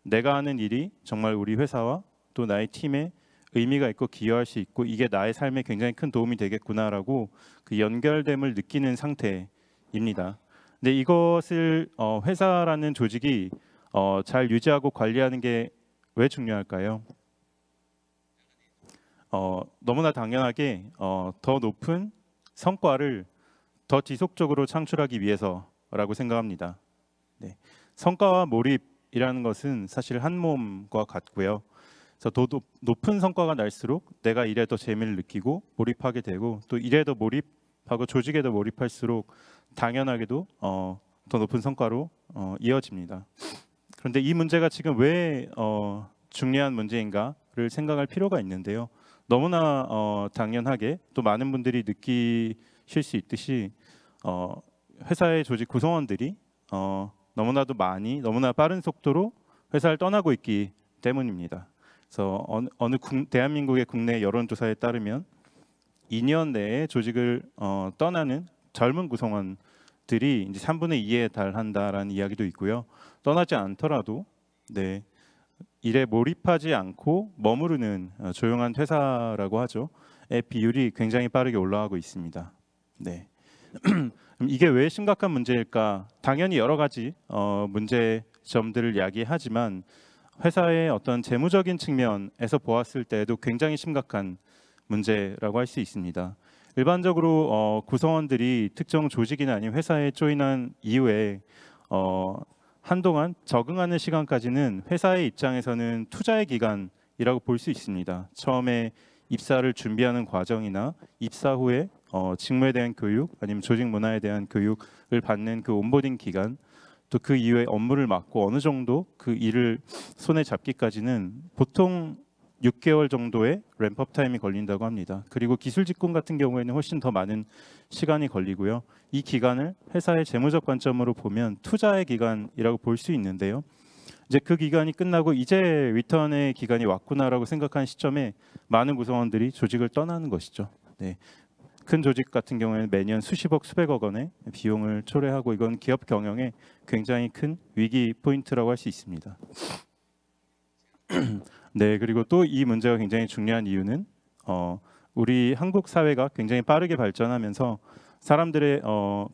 내가 하는 일이 정말 우리 회사와 또 나의 팀에 의미가 있고 기여할 수 있고 이게 나의 삶에 굉장히 큰 도움이 되겠구나라고 그 연결됨을 느끼는 상태입니다. 근데 이것을 회사라는 조직이 잘 유지하고 관리하는 게 왜 중요할까요? 너무나 당연하게 더 높은 성과를 더 지속적으로 창출하기 위해서라고 생각합니다. 네. 성과와 몰입이라는 것은 사실 한 몸과 같고요. 그래서 더 높은 성과가 날수록 내가 일에 더 재미를 느끼고 몰입하게 되고 또 일에 더 몰입하고 조직에 더 몰입할수록 당연하게도 더 높은 성과로 이어집니다. 그런데 이 문제가 지금 왜 중요한 문제인가를 생각할 필요가 있는데요. 너무나 당연하게 또 많은 분들이 느끼실 수 있듯이 회사의 조직 구성원들이 너무나도 많이 너무나 빠른 속도로 회사를 떠나고 있기 때문입니다. 그래서 어느 대한민국의 국내 여론조사에 따르면 2년 내에 조직을 떠나는 젊은 구성원들이 이제 3분의 2에 달한다라는 이야기도 있고요. 떠나지 않더라도 일에 몰입하지 않고 머무르는 조용한 퇴사라고 하죠. 의 비율이 굉장히 빠르게 올라가고 있습니다. 네. 이게 왜 심각한 문제일까? 당연히 여러 가지 문제점들을 이야기하지만 회사의 어떤 재무적인 측면에서 보았을 때도 굉장히 심각한 문제라고 할 수 있습니다. 일반적으로 구성원들이 특정 조직이나 아니면 회사에 조인한 이후에 한동안 적응하는 시간까지는 회사의 입장에서는 투자의 기간이라고 볼 수 있습니다. 처음에 입사를 준비하는 과정이나 입사 후에 직무에 대한 교육 아니면 조직 문화에 대한 교육을 받는 그 온보딩 기간, 또 그 이후에 업무를 맡고 어느 정도 그 일을 손에 잡기까지는 보통 6개월 정도의 램프업 타임이 걸린다고 합니다. 그리고 기술 직군 같은 경우에는 훨씬 더 많은 시간이 걸리고요. 이 기간을 회사의 재무적 관점으로 보면 투자의 기간이라고 볼 수 있는데요. 이제 그 기간이 끝나고 이제 리턴의 기간이 왔구나라고 생각한 시점에 많은 구성원들이 조직을 떠나는 것이죠. 네. 큰 조직 같은 경우에는 매년 수십억, 수백억 원의 비용을 초래하고 이건 기업 경영에 굉장히 큰 위기 포인트라고 할 수 있습니다. 네, 그리고 또 이 문제가 굉장히 중요한 이유는 우리 한국 사회가 굉장히 빠르게 발전하면서 사람들의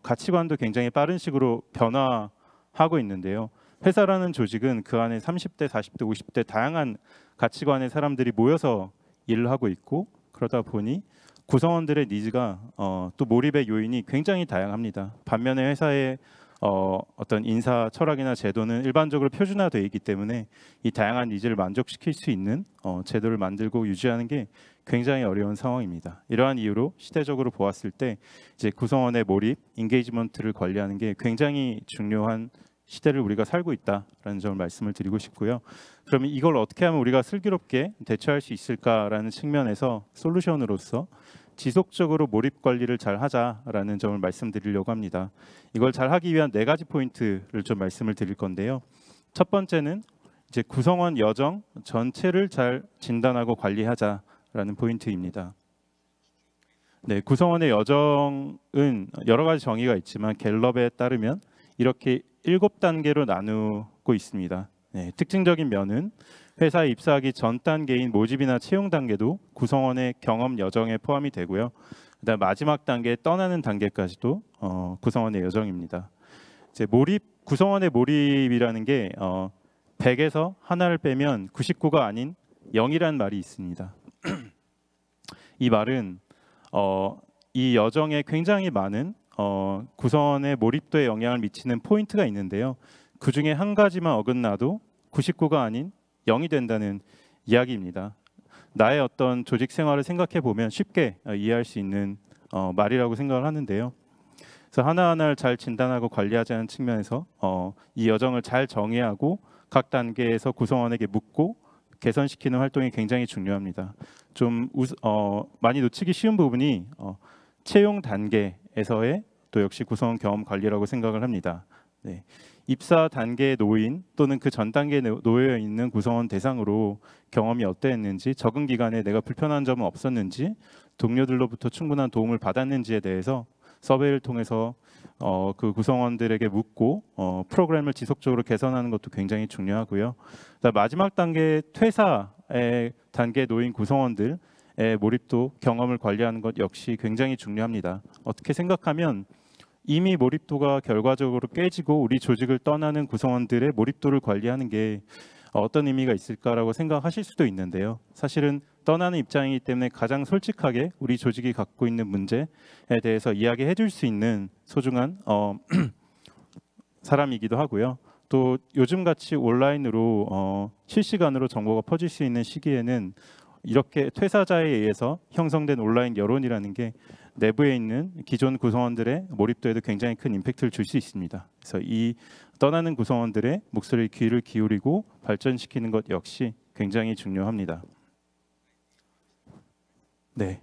가치관도 굉장히 빠른 식으로 변화하고 있는데요. 회사라는 조직은 그 안에 30대, 40대, 50대 다양한 가치관의 사람들이 모여서 일을 하고 있고 그러다 보니 구성원들의 니즈가 또 몰입의 요인이 굉장히 다양합니다. 반면에 회사의 어떤 인사 철학이나 제도는 일반적으로 표준화되어 있기 때문에 이 다양한 니즈를 만족시킬 수 있는 제도를 만들고 유지하는 게 굉장히 어려운 상황입니다. 이러한 이유로 시대적으로 보았을 때 이제 구성원의 몰입, 인게이지먼트를 관리하는 게 굉장히 중요한 시대를 우리가 살고 있다라는 점을 말씀을 드리고 싶고요. 그러면 이걸 어떻게 하면 우리가 슬기롭게 대처할 수 있을까라는 측면에서 솔루션으로서 지속적으로 몰입 관리를 잘 하자라는 점을 말씀드리려고 합니다. 이걸 잘 하기 위한 4가지 포인트를 좀 말씀을 드릴 건데요. 첫 번째는 이제 구성원 여정 전체를 잘 진단하고 관리하자라는 포인트입니다. 네, 구성원의 여정은 여러 가지 정의가 있지만 갤럽에 따르면 이렇게 7단계로 나누고 있습니다. 네, 특징적인 면은 회사에 입사하기 전 단계인 모집이나 채용 단계도 구성원의 경험 여정에 포함이 되고요. 그다음 마지막 단계 떠나는 단계까지도 구성원의 여정입니다. 이제 구성원의 몰입이라는 게 100에서 하나를 빼면 99가 아닌 0이라는 말이 있습니다. 이 말은 이 여정에 굉장히 많은 구성원의 몰입도에 영향을 미치는 포인트가 있는데요. 그 중에 한 가지만 어긋나도 99가 아닌 0이 된다는 이야기입니다. 나의 어떤 조직 생활을 생각해 보면 쉽게 이해할 수 있는 말이라고 생각을 하는데요. 그래서 하나하나를 잘 진단하고 관리하자는 측면에서 이 여정을 잘 정의하고 각 단계에서 구성원에게 묻고 개선시키는 활동이 굉장히 중요합니다. 좀 많이 놓치기 쉬운 부분이 채용 단계에서의 또 역시 구성원 경험 관리라고 생각을 합니다. 네. 입사 단계에 놓인 또는 그 전 단계에 놓여 있는 구성원 대상으로 경험이 어땠는지, 적응 기간에 내가 불편한 점은 없었는지, 동료들로부터 충분한 도움을 받았는지에 대해서 서베이를 통해서 그 구성원들에게 묻고 프로그램을 지속적으로 개선하는 것도 굉장히 중요하고요. 마지막 단계 퇴사의 단계에 놓인 구성원들의 몰입도 경험을 관리하는 것 역시 굉장히 중요합니다. 어떻게 생각하면 이미 몰입도가 결과적으로 깨지고 우리 조직을 떠나는 구성원들의 몰입도를 관리하는 게 어떤 의미가 있을까라고 생각하실 수도 있는데요. 사실은 떠나는 입장이기 때문에 가장 솔직하게 우리 조직이 갖고 있는 문제에 대해서 이야기해 줄 수 있는 소중한 사람이기도 하고요. 또 요즘같이 온라인으로 실시간으로 정보가 퍼질 수 있는 시기에는 이렇게 퇴사자에 의해서 형성된 온라인 여론이라는 게 내부에 있는 기존 구성원들의 몰입도에도 굉장히 큰 임팩트를 줄 수 있습니다. 그래서 이 떠나는 구성원들의 목소리에 귀를 기울이고 발전시키는 것 역시 굉장히 중요합니다. 네,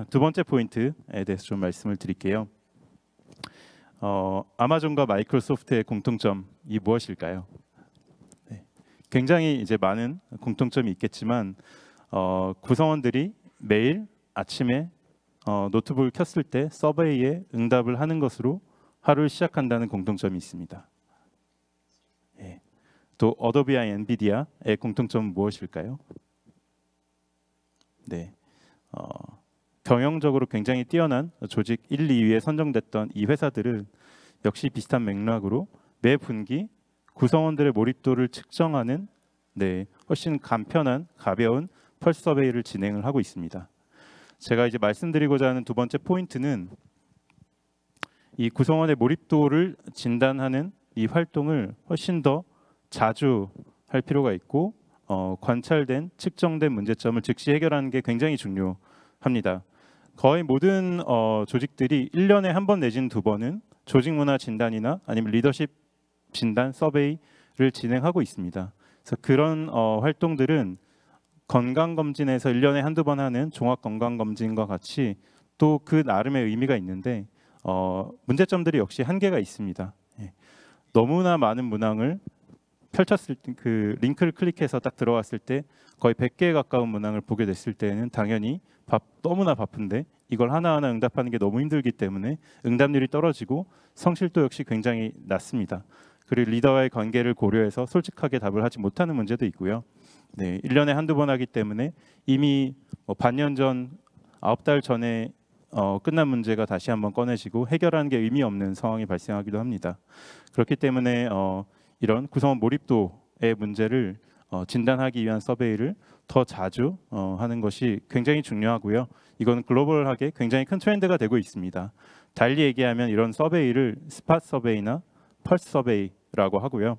두 번째 포인트에 대해서 좀 말씀을 드릴게요. 아마존과 마이크로소프트의 공통점이 무엇일까요? 네, 굉장히 이제 많은 공통점이 있겠지만 구성원들이 매일 아침에 노트북을 켰을 때 서베이에 응답을 하는 것으로 하루를 시작한다는 공통점이 있습니다. 예. 또 어도비와 엔비디아의 공통점은 무엇일까요? 네, 경영적으로 굉장히 뛰어난 조직 1, 2위에 선정됐던 이 회사들은 역시 비슷한 맥락으로 매 분기 구성원들의 몰입도를 측정하는 훨씬 간편한 가벼운 펄스 서베이를 진행을 하고 있습니다. 제가 이제 말씀드리고자 하는 두 번째 포인트는 이 구성원의 몰입도를 진단하는 이 활동을 훨씬 더 자주 할 필요가 있고 관찰된 측정된 문제점을 즉시 해결하는 게 굉장히 중요합니다. 거의 모든 조직들이 1년에 한 번 내지는 2번은 조직 문화 진단이나 아니면 리더십 진단 서베이를 진행하고 있습니다. 그래서 그런 활동들은 건강검진에서 1년에 한두 번 하는 종합건강검진과 같이 또 그 나름의 의미가 있는데 문제점들이 역시 한계가 있습니다. 너무나 많은 문항을 펼쳤을 때 그 링크를 클릭해서 딱 들어갔을 때 거의 100개에 가까운 문항을 보게 됐을 때는 당연히 너무나 바쁜데 이걸 하나하나 응답하는 게 너무 힘들기 때문에 응답률이 떨어지고 성실도 역시 굉장히 낮습니다. 그리고 리더와의 관계를 고려해서 솔직하게 답을 하지 못하는 문제도 있고요. 1년에 한두 번 하기 때문에 이미 반년 전, 9달 전에 끝난 문제가 다시 한번 꺼내지고 해결하는 게 의미 없는 상황이 발생하기도 합니다. 그렇기 때문에 이런 구성원 몰입도의 문제를 진단하기 위한 서베이를 더 자주 하는 것이 굉장히 중요하고요. 이건 글로벌하게 굉장히 큰 트렌드가 되고 있습니다. 달리 얘기하면 이런 서베이를 스팟 서베이나 펄스 서베이라고 하고요.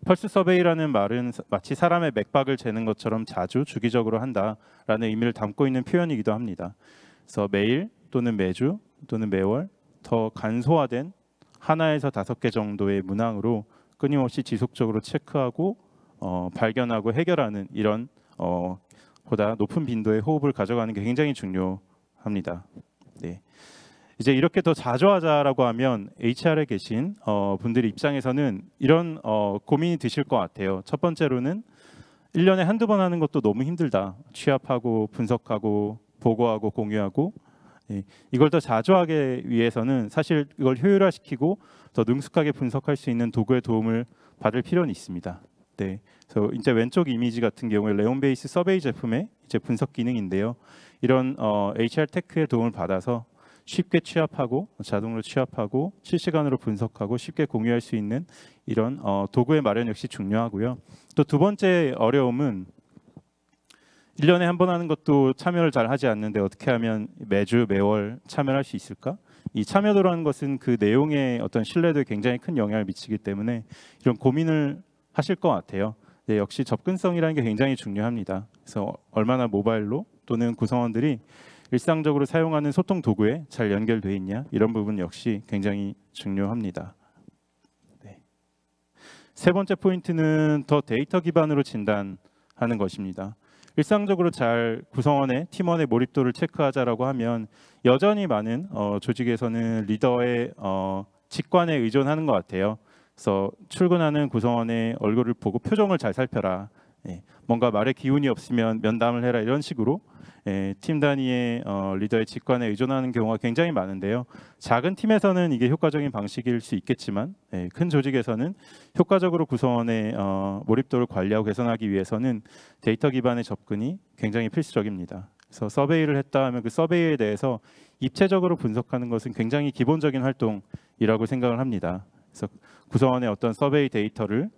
펄스 서베이라는 말은 마치 사람의 맥박을 재는 것처럼 자주 주기적으로 한다라는 의미를 담고 있는 표현이기도 합니다. 그래서 매일 또는 매주 또는 매월 더 간소화된 하나에서 5개 정도의 문항으로 끊임없이 지속적으로 체크하고 발견하고 해결하는 이런 보다 높은 빈도의 호흡을 가져가는 게 굉장히 중요합니다. 이제 이렇게 더 자주 하자라고 하면 HR에 계신 분들 입장에서는 이런 고민이 드실 것 같아요. 첫 번째로는 1년에 한두 번 하는 것도 너무 힘들다. 취합하고 분석하고 보고하고 공유하고 이걸 더 자주 하기 위해서는 사실 이걸 효율화시키고 더 능숙하게 분석할 수 있는 도구의 도움을 받을 필요는 있습니다. 그래서 이제 왼쪽 이미지 같은 경우에 레온베이스 서베이 제품의 이제 분석 기능인데요. 이런 HR 테크의 도움을 받아서 쉽게 취합하고 자동으로 취합하고 실시간으로 분석하고 쉽게 공유할 수 있는 이런 도구의 마련 역시 중요하고요. 또 두 번째 어려움은 1년에 한 번 하는 것도 참여를 잘 하지 않는데 어떻게 하면 매주 매월 참여할 수 있을까? 이 참여도라는 것은 그 내용의 어떤 신뢰도에 굉장히 큰 영향을 미치기 때문에 이런 고민을 하실 것 같아요. 역시 접근성이라는 게 굉장히 중요합니다. 그래서 얼마나 모바일로 또는 구성원들이 일상적으로 사용하는 소통 도구에 잘 연결돼 있냐 이런 부분 역시 굉장히 중요합니다. 세 번째 포인트는 더 데이터 기반으로 진단하는 것입니다. 일상적으로 잘 구성원의 팀원의 몰입도를 체크하자라고 하면 여전히 많은 조직에서는 리더의 직관에 의존하는 것 같아요. 그래서 출근하는 구성원의 얼굴을 보고 표정을 잘 살펴라. 뭔가 말에 기운이 없으면 면담을 해라 이런 식으로 팀 단위의 리더의 직관에 의존하는 경우가 굉장히 많은데요. 작은 팀에서는 이게 효과적인 방식일 수 있겠지만 큰 조직에서는 효과적으로 구성원의 몰입도를 관리하고 개선하기 위해서는 데이터 기반의 접근이 굉장히 필수적입니다. 그래서 서베이를 했다 하면 그 서베이에 대해서 입체적으로 분석하는 것은 굉장히 기본적인 활동이라고 생각을 합니다. 그래서 구성원의 어떤 서베이 데이터를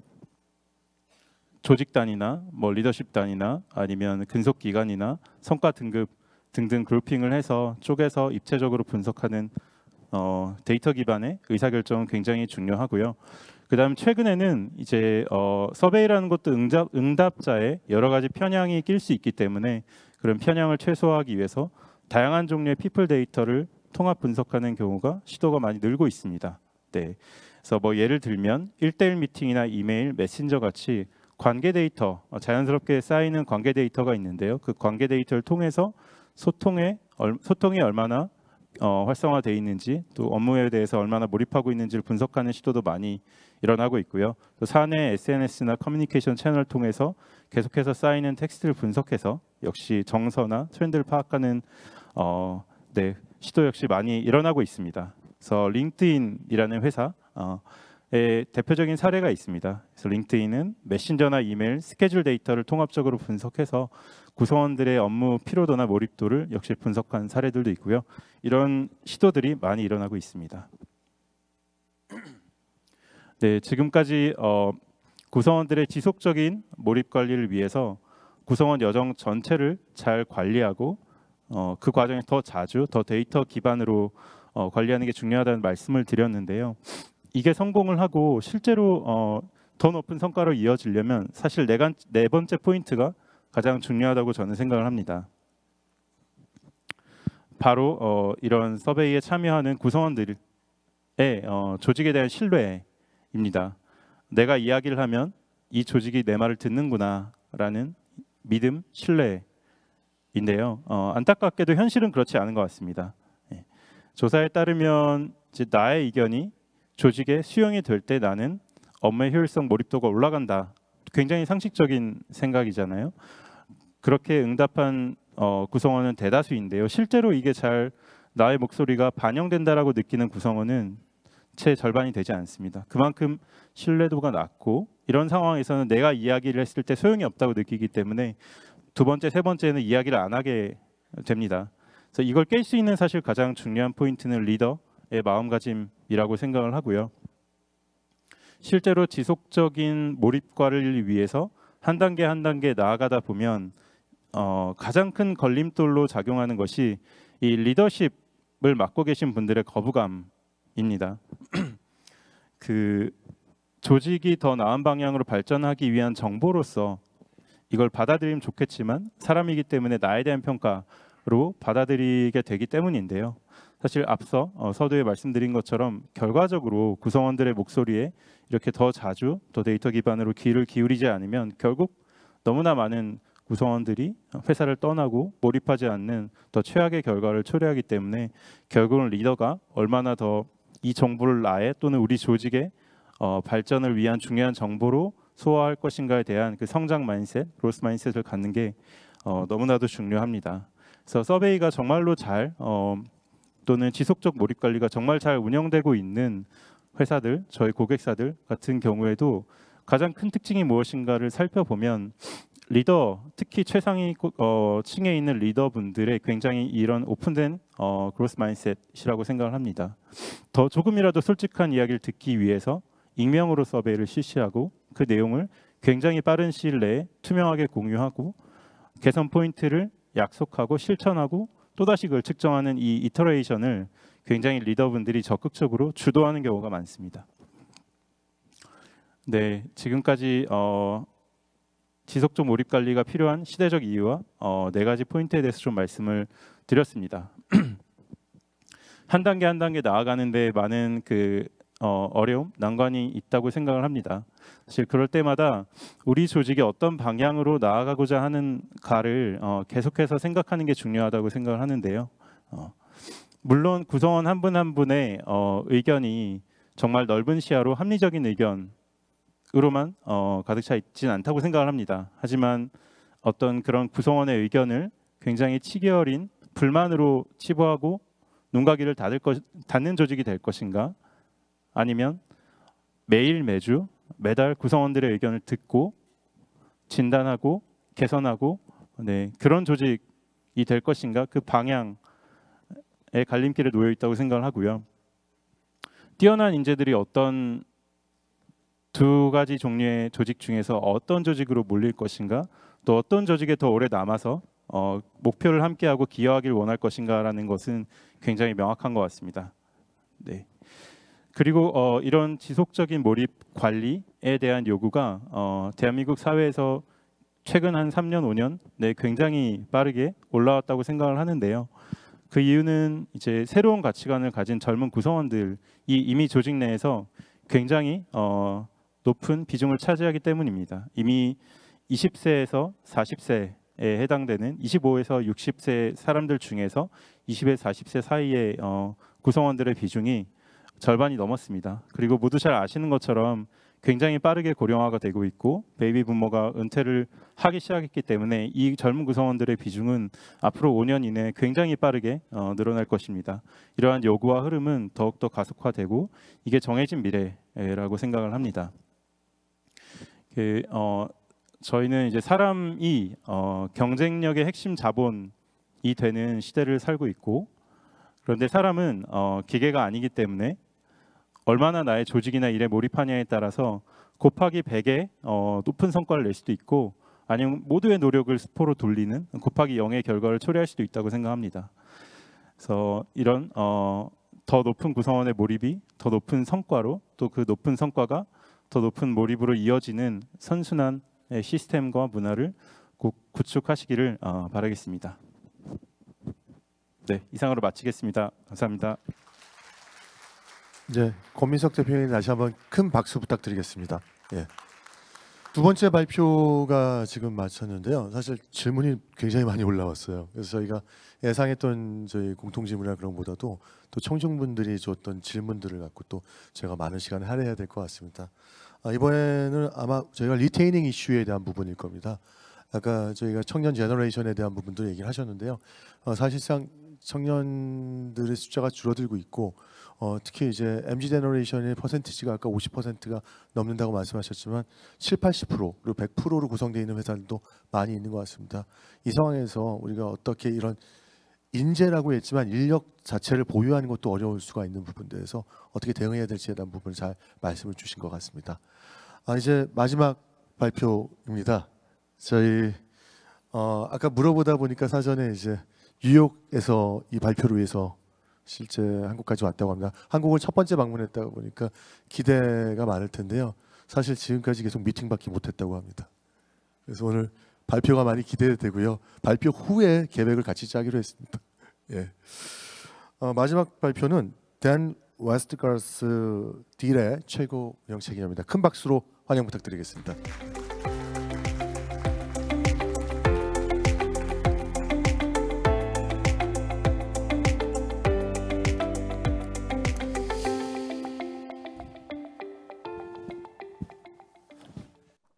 조직 단위나 리더십 단위나 아니면 근속 기간이나 성과 등급 등등 그룹핑을 해서 쪼개서 입체적으로 분석하는 데이터 기반의 의사결정은 굉장히 중요하고요. 그다음 최근에는 이제 서베이라는 것도 응답자의 여러 가지 편향이 낄 수 있기 때문에 그런 편향을 최소화하기 위해서 다양한 종류의 피플 데이터를 통합 분석하는 경우가 시도가 많이 늘고 있습니다. 그래서 예를 들면 1:1 미팅이나 이메일, 메신저 같이 관계 데이터, 자연스럽게 쌓이는 관계 데이터가 있는데요. 그 관계 데이터를 통해서 소통이 얼마나 활성화되어 있는지 또 업무에 대해서 얼마나 몰입하고 있는지를 분석하는 시도도 많이 일어나고 있고요. 또 사내 SNS나 커뮤니케이션 채널을 통해서 계속해서 쌓이는 텍스트를 분석해서 역시 정서나 트렌드를 파악하는 시도 역시 많이 일어나고 있습니다. 그래서 링크드인이라는 회사의 대표적인 사례가 있습니다. 그래서 링크드인은 메신저나 이메일, 스케줄 데이터를 통합적으로 분석해서 구성원들의 업무 피로도나 몰입도를 역시 분석한 사례들도 있고요. 이런 시도들이 많이 일어나고 있습니다. 네, 지금까지 구성원들의 지속적인 몰입 관리를 위해서 구성원 여정 전체를 잘 관리하고 그 과정에 더 자주, 더 데이터 기반으로 관리하는 게 중요하다는 말씀을 드렸는데요. 이게 성공을 하고 실제로 더 높은 성과로 이어지려면 사실 네 번째 포인트가 가장 중요하다고 저는 생각을 합니다. 바로 이런 서베이에 참여하는 구성원들의 조직에 대한 신뢰입니다. 내가 이야기를 하면 이 조직이 내 말을 듣는구나라는 믿음, 신뢰인데요. 안타깝게도 현실은 그렇지 않은 것 같습니다. 조사에 따르면 이제 나의 의견이 조직에 수용이 될 때 나는 업무의 효율성, 몰입도가 올라간다. 굉장히 상식적인 생각이잖아요. 그렇게 응답한 구성원은 대다수인데요. 실제로 이게 잘 나의 목소리가 반영된다라고 느끼는 구성원은 채 절반이 되지 않습니다. 그만큼 신뢰도가 낮고 이런 상황에서는 내가 이야기를 했을 때 소용이 없다고 느끼기 때문에 두 번째, 세 번째는 이야기를 안 하게 됩니다. 그래서 이걸 깰 수 있는 사실 가장 중요한 포인트는 리더의 마음가짐이라고 생각을 하고요. 실제로 지속적인 몰입과를 위해서 한 단계 한 단계 나아가다 보면 가장 큰 걸림돌로 작용하는 것이 이 리더십을 맡고 계신 분들의 거부감입니다. 그 조직이 더 나은 방향으로 발전하기 위한 정보로서 이걸 받아들이면 좋겠지만 사람이기 때문에 나에 대한 평가로 받아들이게 되기 때문인데요. 사실 앞서 서두에 말씀드린 것처럼 결과적으로 구성원들의 목소리에 이렇게 더 자주 더 데이터 기반으로 귀를 기울이지 않으면 결국 너무나 많은 구성원들이 회사를 떠나고 몰입하지 않는 더 최악의 결과를 초래하기 때문에 결국은 리더가 얼마나 더 이 정보를 나의 또는 우리 조직의 발전을 위한 중요한 정보로 소화할 것인가에 대한 그 성장 마인셋, 그로스 마인셋을 갖는 게 너무나도 중요합니다. 그래서 서베이가 정말로 잘 또는 지속적 몰입 관리가 정말 잘 운영되고 있는 회사들, 저희 고객사들 같은 경우에도 가장 큰 특징이 무엇인가를 살펴보면 리더, 특히 최상위 층에 있는 리더분들의 굉장히 이런 오픈된 그로스 마인셋이라고 생각을 합니다. 더 조금이라도 솔직한 이야기를 듣기 위해서 익명으로 서베이를 실시하고 그 내용을 굉장히 빠른 시일 내에 투명하게 공유하고 개선 포인트를 약속하고 실천하고 또다시 그걸 측정하는 이 이터레이션을 굉장히 리더분들이 적극적으로 주도하는 경우가 많습니다. 네, 지금까지 지속적 몰입 관리가 필요한 시대적 이유와 네 가지 포인트에 대해서 좀 말씀을 드렸습니다. 한 단계 한 단계 나아가는데 많은 어려움, 난관이 있다고 생각을 합니다. 사실 그럴 때마다 우리 조직이 어떤 방향으로 나아가고자 하는가를 계속해서 생각하는 게 중요하다고 생각을 하는데요. 물론 구성원 한 분 한 분의 의견이 정말 넓은 시야로 합리적인 의견으로만 가득 차 있지는 않다고 생각을 합니다. 하지만 어떤 그런 구성원의 의견을 굉장히 치기 어린 불만으로 치부하고 눈가기를 닫는 조직이 될 것인가, 아니면 매일 매주 매달 구성원들의 의견을 듣고 진단하고 개선하고 그런 조직이 될 것인가, 그 방향에 갈림길에 놓여 있다고 생각을 하고요. 뛰어난 인재들이 어떤 두 가지 종류의 조직 중에서 어떤 조직으로 몰릴 것인가, 또 어떤 조직에 더 오래 남아서 목표를 함께하고 기여하길 원할 것인가라는 것은 굉장히 명확한 것 같습니다. 네. 그리고 이런 지속적인 몰입 관리에 대한 요구가 대한민국 사회에서 최근 한 3년, 5년 굉장히 빠르게 올라왔다고 생각을 하는데요. 그 이유는 이제 새로운 가치관을 가진 젊은 구성원들이 이미 조직 내에서 굉장히 높은 비중을 차지하기 때문입니다. 이미 20세에서 40세에 해당되는 25에서 60세 사람들 중에서 20에서 40세 사이의 구성원들의 비중이 절반이 넘었습니다. 그리고 모두 잘 아시는 것처럼 굉장히 빠르게 고령화가 되고 있고 베이비 부머가 은퇴를 하기 시작했기 때문에 이 젊은 구성원들의 비중은 앞으로 5년 이내에 굉장히 빠르게 늘어날 것입니다. 이러한 요구와 흐름은 더욱더 가속화되고 이게 정해진 미래라고 생각을 합니다. 저희는 이제 사람이 경쟁력의 핵심 자본이 되는 시대를 살고 있고, 그런데 사람은 기계가 아니기 때문에 얼마나 나의 조직이나 일에 몰입하냐에 따라서 곱하기 100의 높은 성과를 낼 수도 있고, 아니면 모두의 노력을 수포로 돌리는 곱하기 0의 결과를 초래할 수도 있다고 생각합니다. 그래서 이런 더 높은 구성원의 몰입이 더 높은 성과로, 또 그 높은 성과가 더 높은 몰입으로 이어지는 선순환 시스템과 문화를 꼭 구축하시기를 바라겠습니다. 네, 이상으로 마치겠습니다. 감사합니다. 네, 권민석 대표님 다시 한번 큰 박수 부탁드리겠습니다. 예. 두 번째 발표가 지금 마쳤는데요. 사실 질문이 굉장히 많이 올라왔어요. 그래서 저희가 예상했던 저희 공통 질문이나 그런 것보다도 또 청중분들이 줬던 질문들을 갖고 또 제가 많은 시간을 할애해야 될 것 같습니다. 이번에는 아마 저희가 리테이닝 이슈에 대한 부분일 겁니다. 아까 저희가 청년 제너레이션에 대한 부분도 얘기를 하셨는데요. 사실상 청년들의 숫자가 줄어들고 있고, 특히 이제 MZ 제너레이션의 퍼센티지가 아까 50%가 넘는다고 말씀하셨지만 7, 80% 그리고 100%로 구성되어 있는 회사들도 많이 있는 것 같습니다. 이 상황에서 우리가 어떻게 이런 인재라고 했지만 인력 자체를 보유하는 것도 어려울 수가 있는 부분들에서 어떻게 대응해야 될지에 대한 부분을 잘 말씀을 주신 것 같습니다. 이제 마지막 발표입니다. 저희 아까 물어보다 보니까 사전에 이제 뉴욕에서 이 발표를 위해서 실제 한국까지 왔다고 합니다. 한국을 첫 번째 방문했다고 보니까 기대가 많을 텐데요. 사실 지금까지 계속 미팅밖에 못했다고 합니다. 그래서 오늘 발표가 많이 기대되고요. 발표 후에 계획을 같이 짜기로 했습니다. 예. 마지막 발표는 댄 웨스트가스 딜의 최고 운영책임자입니다. 큰 박수로 환영 부탁드리겠습니다.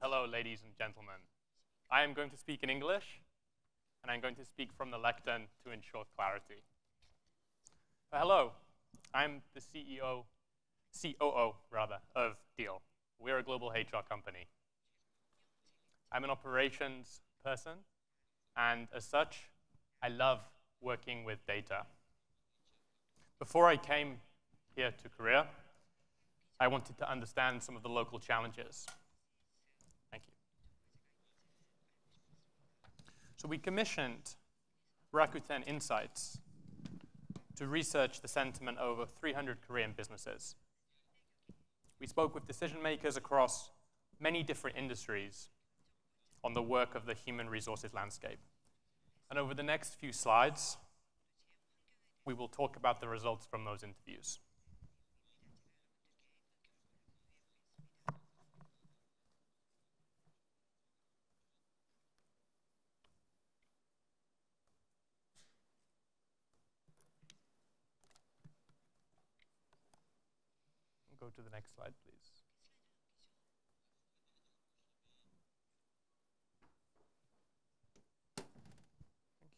Hello, ladies and gentlemen. I am going to speak in English, and I'm going to speak from the lectern to ensure clarity. Hello, I'm the COO of Deal. We're a global HR company. I'm an operations person, and as such, I love working with data. Before I came here to Korea, I wanted to understand some of the local challenges. Thank you. So we commissioned Rakuten Insights to research the sentiment of over 300 Korean businesses. We spoke with decision makers across many different industries on the work of the human resources landscape. And over the next few slides, we will talk about the results from those interviews. Go to the next slide, please. Thank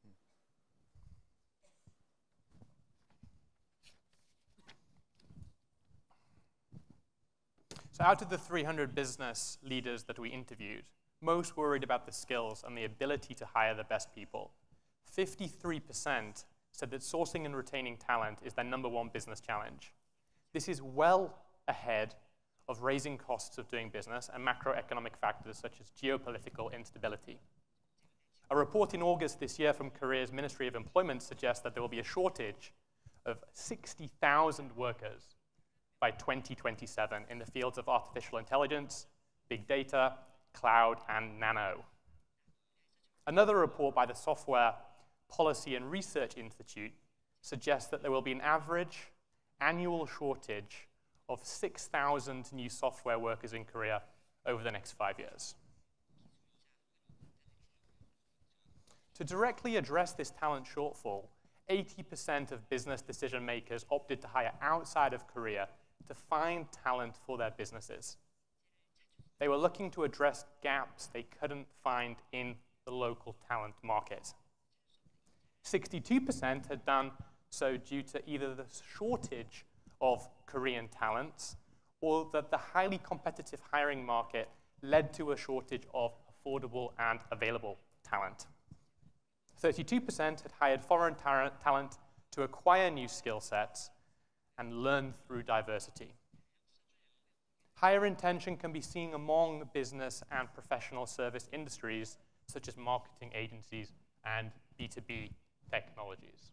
you. So out of the 300 business leaders that we interviewed, most worried about the skills and the ability to hire the best people. 53% said that sourcing and retaining talent is their #1 business challenge. This is well ahead of raising costs of doing business and macroeconomic factors such as geopolitical instability. A report in August this year from Korea's Ministry of Employment suggests that there will be a shortage of 60,000 workers by 2027 in the fields of artificial intelligence, big data, cloud, and nano. Another report by the Software Policy and Research Institute suggests that there will be an average annual shortage of 6,000 new software workers in Korea over the next 5 years. To directly address this talent shortfall, 80% of business decision makers opted to hire outside of Korea to find talent for their businesses. They were looking to address gaps they couldn't find in the local talent market. 62% had done so due to either the shortage of Korean talents or that the highly competitive hiring market led to a shortage of affordable and available talent. 32% had hired foreign talent to acquire new skill sets and learn through diversity. Higher retention can be seen among business and professional service industries, such as marketing agencies and B2B technologies.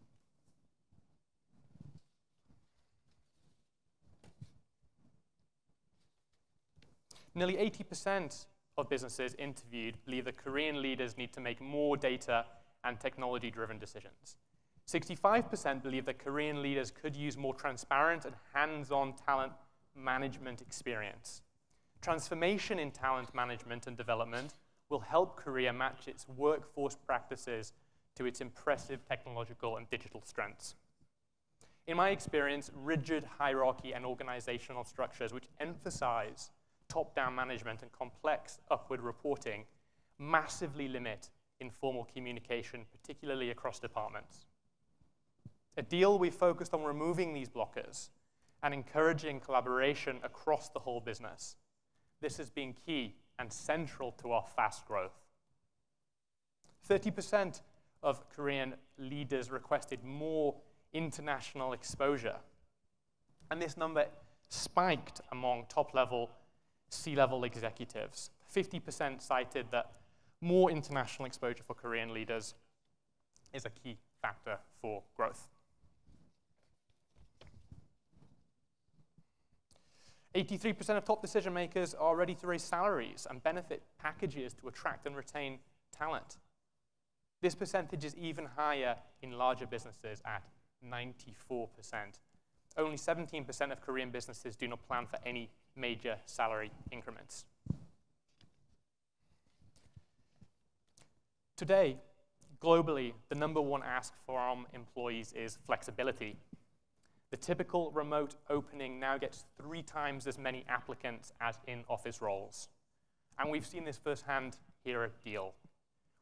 Nearly 80% of businesses interviewed believe that Korean leaders need to make more data and technology-driven decisions. 65% believe that Korean leaders could use more transparent and hands-on talent management experience. Transformation in talent management and development will help Korea match its workforce practices to its impressive technological and digital strengths. In my experience, rigid hierarchy and organizational structures which emphasize top-down management and complex upward reporting massively limit informal communication, particularly across departments. At Deel, we focused on removing these blockers and encouraging collaboration across the whole business. This has been key and central to our fast growth. 30% of Korean leaders requested more international exposure, and this number spiked among top-level C-level executives. 50% cited that more international exposure for Korean leaders is a key factor for growth. 83% of top decision makers are ready to raise salaries and benefit packages to attract and retain talent. This percentage is even higher in larger businesses at 94%. Only 17% of Korean businesses do not plan for any major salary increments. Today, globally, the #1 ask from employees is flexibility. The typical remote opening now gets 3 times as many applicants as in-office roles. And we've seen this firsthand here at Deel,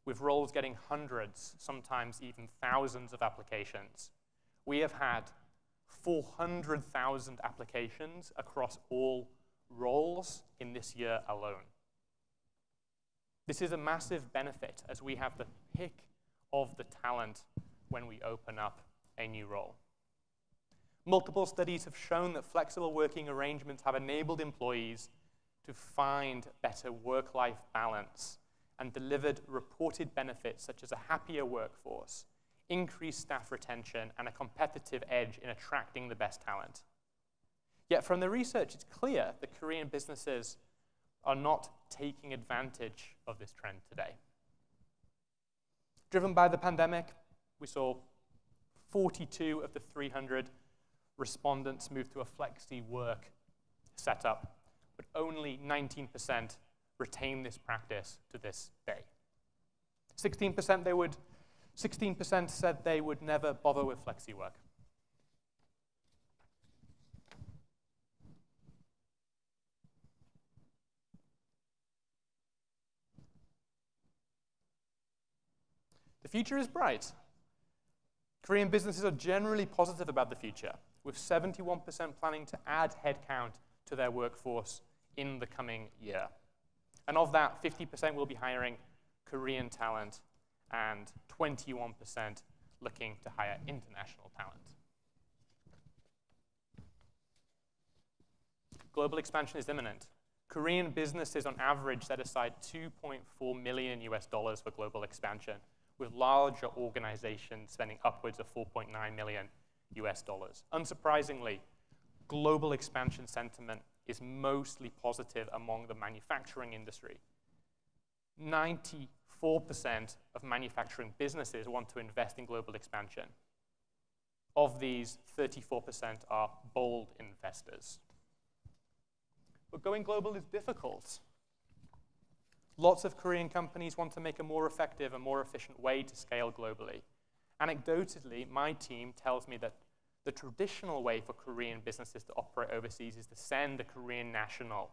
with roles getting hundreds, sometimes even thousands of applications. We have had 400,000 applications across all roles in this year alone. This is a massive benefit as we have the pick of the talent when we open up a new role. Multiple studies have shown that flexible working arrangements have enabled employees to find better work-life balance and delivered reported benefits such as a happier workforce, increased staff retention, and a competitive edge in attracting the best talent. Yet from the research, it's clear that Korean businesses are not taking advantage of this trend today. Driven by the pandemic, we saw 42 of the 300 respondents move to a flexi-work setup, but only 19% retain this practice to this day. 16% said they would never bother with flexi-work. The future is bright. Korean businesses are generally positive about the future, with 71% planning to add headcount to their workforce in the coming year. And of that, 50% will be hiring Korean talent and 21% looking to hire international talent. Global expansion is imminent. Korean businesses on average set aside $2.4 million for global expansion, with larger organizations spending upwards of $4.9 million. Unsurprisingly, global expansion sentiment is mostly positive among the manufacturing industry. 94% of manufacturing businesses want to invest in global expansion. Of these, 34% are bold investors. But going global is difficult. Lots of Korean companies want to make a more effective and more efficient way to scale globally. Anecdotally, my team tells me that The traditional way for Korean businesses to operate overseas is to send a Korean national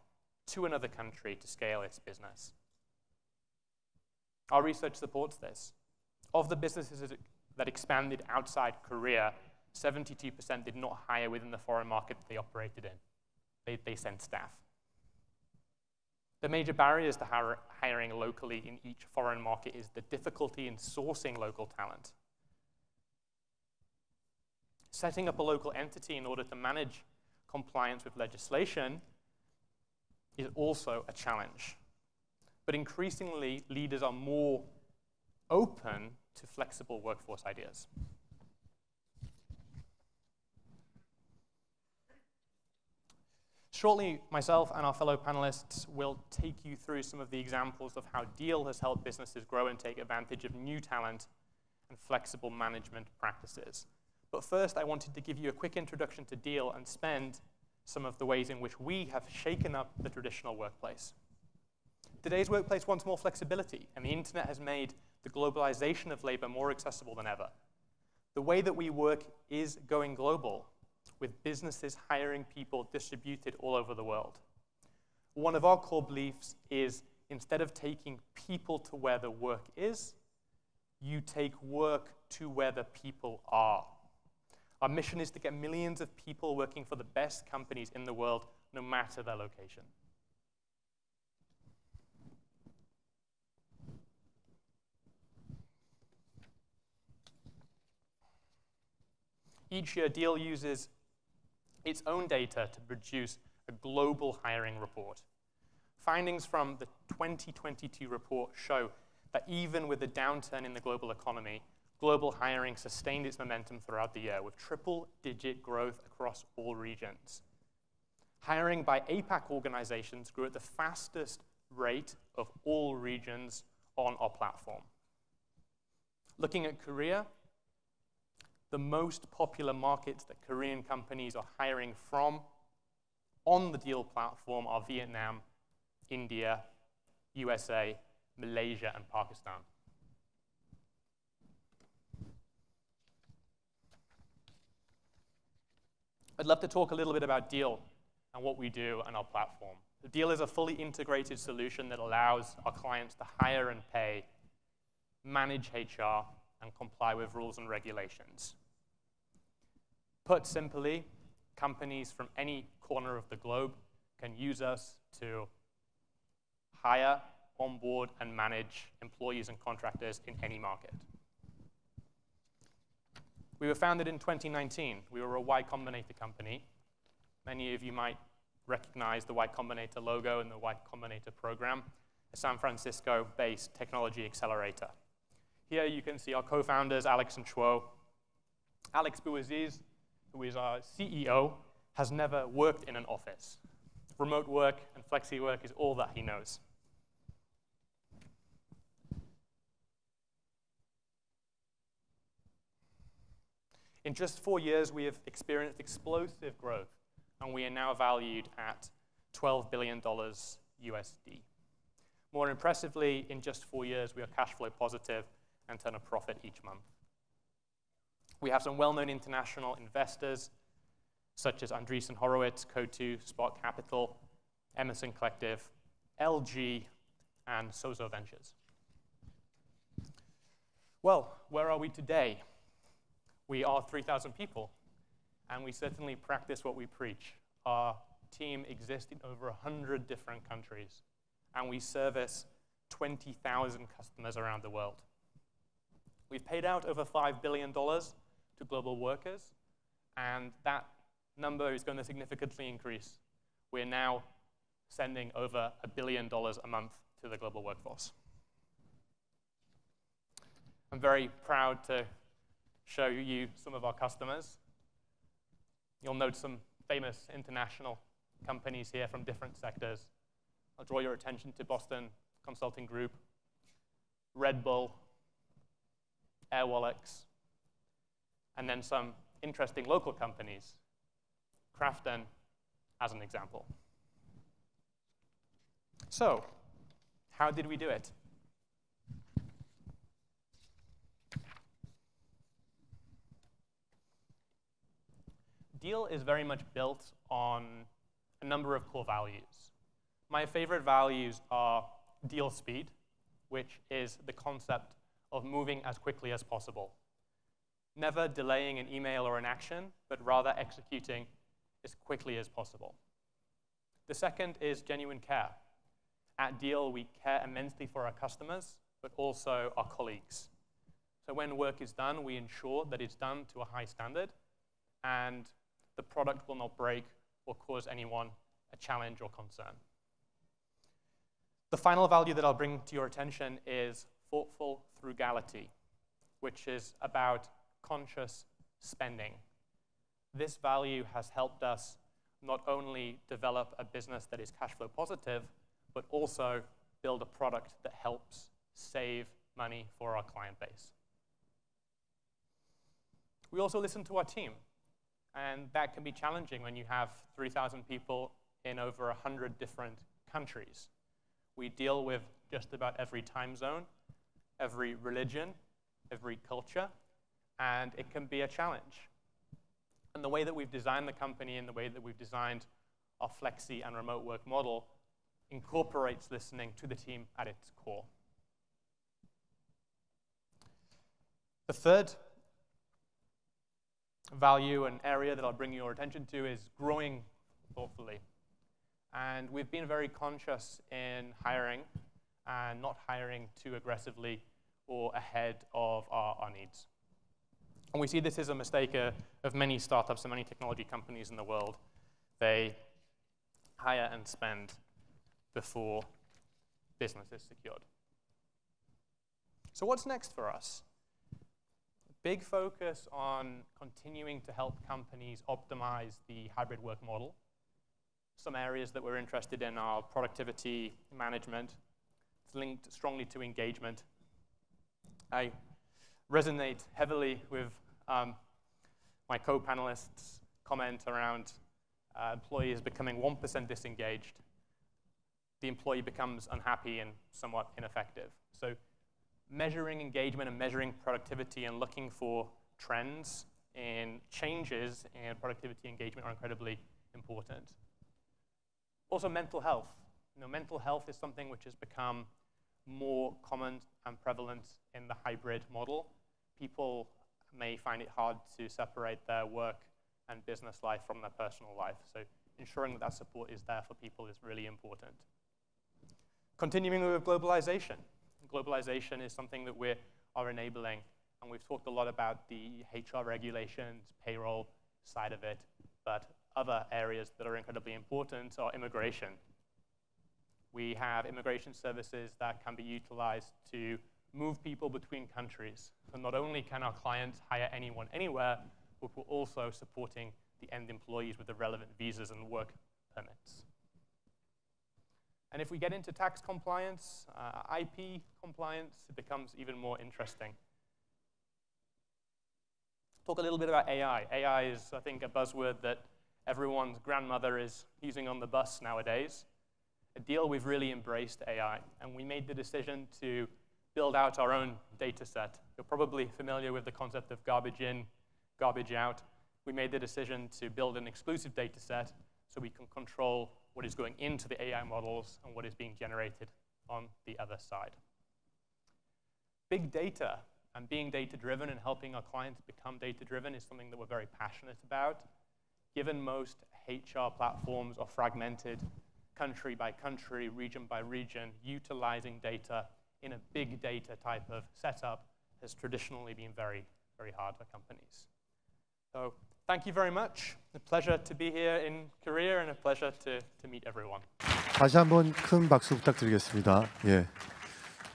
to another country to scale its business. Our research supports this. Of the businesses that expanded outside Korea, 72% did not hire within the foreign market they operated in. They sent staff. The major barriers to hiring locally in each foreign market is the difficulty in sourcing local talent. Setting up a local entity in order to manage compliance with legislation is also a challenge. But increasingly, leaders are more open to flexible workforce ideas. Shortly, myself and our fellow panelists will take you through some of the examples of how Deel has helped businesses grow and take advantage of new talent and flexible management practices. But first, I wanted to give you a quick introduction to Deel and spend some of the ways in which we have shaken up the traditional workplace. Today's workplace wants more flexibility, and the internet has made the globalization of labor more accessible than ever. The way that we work is going global, with businesses hiring people distributed all over the world. One of our core beliefs is, instead of taking people to where the work is, you take work to where the people are. Our mission is to get millions of people working for the best companies in the world, no matter their location. Each year, Deel uses its own data to produce a global hiring report. Findings from the 2022 report show that even with the downturn in the global economy, global hiring sustained its momentum throughout the year with triple-digit growth across all regions. Hiring by APAC organizations grew at the fastest rate of all regions on our platform. Looking at Korea, the most popular markets that Korean companies are hiring from on the Deel platform are Vietnam, India, USA, Malaysia, and Pakistan. I'd love to talk a little bit about Deel and what we do on our platform. Deel is a fully integrated solution that allows our clients to hire and pay, manage HR, and comply with rules and regulations. Put simply, companies from any corner of the globe can use us to hire, onboard, and manage employees and contractors in any market. We were founded in 2019. We were a Y Combinator company. Many of you might recognize the Y Combinator logo and the Y Combinator program, a San Francisco-based technology accelerator. Here you can see our co-founders, Alex and Chua. Alex Bouaziz, who is our CEO, has never worked in an office. Remote work and flexi work is all that he knows. In just 4 years, we have experienced explosive growth, and we are now valued at $12 billion USD. More impressively, in just 4 years, we are cash flow positive and turn a profit each month. We have some well-known international investors, such as Andreessen Horowitz, Coatue, Spark Capital, Emerson Collective, LG, and Sozo Ventures. Well, where are we today? We are 3,000 people, and we certainly practice what we preach. Our team exists in over 100 different countries, and we service 20,000 customers around the world. We've paid out over $5 billion to global workers, and that number is going to significantly increase. We're now sending over $1 billion a month to the global workforce. I'm very proud to show you some of our customers. You'll note some famous international companies here from different sectors. I'll draw your attention to Boston Consulting Group, Red Bull, Airwallex, and then some interesting local companies, Krafton as an example. So, how did we do it? Deal is very much built on a number of core values. My favorite values are deal speed, which is the concept of moving as quickly as possible. Never delaying an email or an action, but rather executing as quickly as possible. The second is genuine care. At Deal, we care immensely for our customers, but also our colleagues. So when work is done, we ensure that it's done to a high standard, and the product will not break or cause anyone a challenge or concern. The final value that I'll bring to your attention is thoughtful frugality, which is about conscious spending. This value has helped us not only develop a business that is cash flow positive, but also build a product that helps save money for our client base. We also listen to our team, and that can be challenging when you have 3,000 people in over 100 different countries. We deal with just about every time zone, every religion, every culture, and it can be a challenge. And the way that we've designed the company and the way that we've designed our flexi and remote work model incorporates listening to the team at its core. The third value and area that I'll bring your attention to is growing thoughtfully. And we've been very conscious in hiring and not hiring too aggressively or ahead of our needs. And we see this as a mistake of many startups and many technology companies in the world. They hire and spend before business is secured. So what's next for us? Big focus on continuing to help companies optimize the hybrid work model. Some areas that we're interested in are productivity management. It's linked strongly to engagement. I resonate heavily with my co-panelists' comment around employees becoming 1% disengaged. The employee becomes unhappy and somewhat ineffective. So measuring engagement and measuring productivity and looking for trends in changes in productivity engagement are incredibly important. Also, mental health. Mental health is something which has become more common and prevalent in the hybrid model. People may find it hard to separate their work and business life from their personal life. So ensuring that that support is there for people is really important. Continuing with globalization. Globalization is something that we are enabling, and we've talked a lot about the HR regulations, payroll side of it, but other areas that are incredibly important are immigration. We have immigration services that can be utilized to move people between countries. So not only can our clients hire anyone anywhere, but we're also supporting the end employees with the relevant visas and work permits. And if we get into tax compliance, IP compliance, it becomes even more interesting. Talk a little bit about AI. AI is, I think, a buzzword that everyone's grandmother is using on the bus nowadays. At Deal, we've really embraced AI, and we made the decision to build out our own data set. You're probably familiar with the concept of garbage in, garbage out. We made the decision to build an exclusive data set so we can control what is going into the AI models and what is being generated on the other side. Big data and being data-driven and helping our clients become data-driven is something that we're very passionate about. Given most HR platforms are fragmented, country by country, region by region, utilizing data in a big data type of setup has traditionally been very, very hard for companies. So thank you very much. A pleasure to be here in Korea and a pleasure to meet everyone. 다시 한번 큰 박수 부탁드리겠습니다. 예.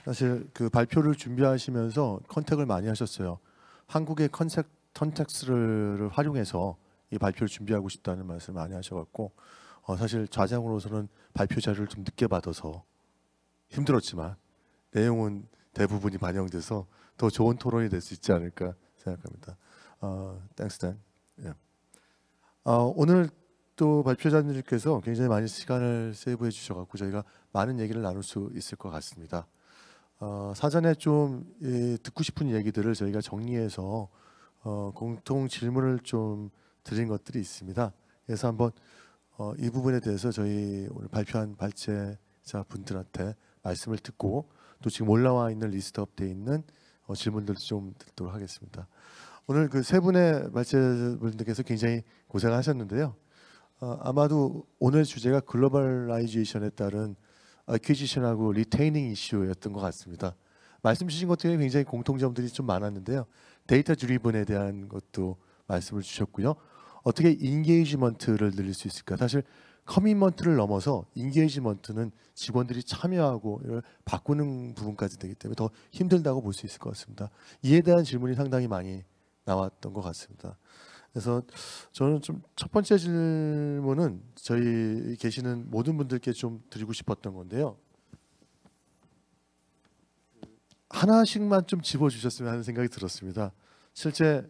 사실 그 발표를 준비하시면서 컨택을 많이 하셨어요. 한국의 컨텍스트를 활용해서 이 발표를 준비하고 싶다는 말씀을 많이 하셔갖고 사실 좌장으로서는 발표 자료를 좀 늦게 받아서 힘들었지만 내용은 대부분이 반영돼서 더 좋은 토론이 될 수 있지 않을까 생각합니다. Thanks, Dan. Yeah. 오늘 또 발표자님들께서 굉장히 많이 시간을 세이브해 주셔갖고 저희가 많은 얘기를 나눌 수 있을 것 같습니다. 사전에 좀 듣고 싶은 얘기들을 저희가 정리해서 공통 질문을 좀 드린 것들이 있습니다. 그래서 한번 이 부분에 대해서 저희 오늘 발표한 발제자 분들한테 말씀을 듣고 또 지금 올라와 있는 리스트업되어 있는 질문들도 좀 듣도록 하겠습니다. 오늘 그 세 분의 발제자분들께서 굉장히 고생하셨는데요. 아마도 오늘 주제가 글로벌라이제이션에 따른 어퀴지션하고 리테이닝 이슈였던 것 같습니다. 말씀 주신 것 중에 굉장히 공통점들이 좀 많았는데요. 데이터 드리븐에 대한 것도 말씀을 주셨고요. 어떻게 인게이지먼트를 늘릴 수 있을까? 사실 커미먼트를 넘어서 인게이지먼트는 직원들이 참여하고 이걸 바꾸는 부분까지 되기 때문에 더 힘들다고 볼 수 있을 것 같습니다. 이에 대한 질문이 상당히 많이 나왔던 것 같습니다. 그래서 저는 좀 첫 번째 질문은 저희 계시는 모든 분들께 좀 드리고 싶었던 건데요. 하나씩만 좀 짚어주셨으면 하는 생각이 들었습니다. 실제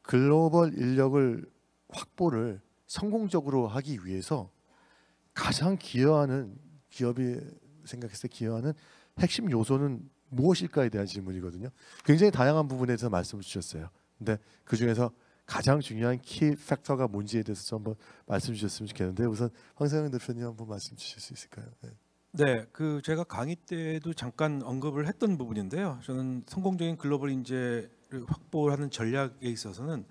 글로벌 인력을 확보를 성공적으로 하기 위해서 가장 기여하는 기업이 생각했을 때 기여하는 핵심 요소는 무엇일까에 대한 질문이거든요. 굉장히 다양한 부분에 대해서 말씀을 주셨어요. 근데 그 중에서 가장 중요한 키 팩터가 뭔지에 대해서 좀 한번 말씀 주셨으면 좋겠는데 우선 황상영 대표님 한번 말씀 주실 수 있을까요? 네. 네, 그 제가 강의 때도 잠깐 언급을 했던 부분인데요. 저는 성공적인 글로벌 인재를 확보하는 전략에 있어서는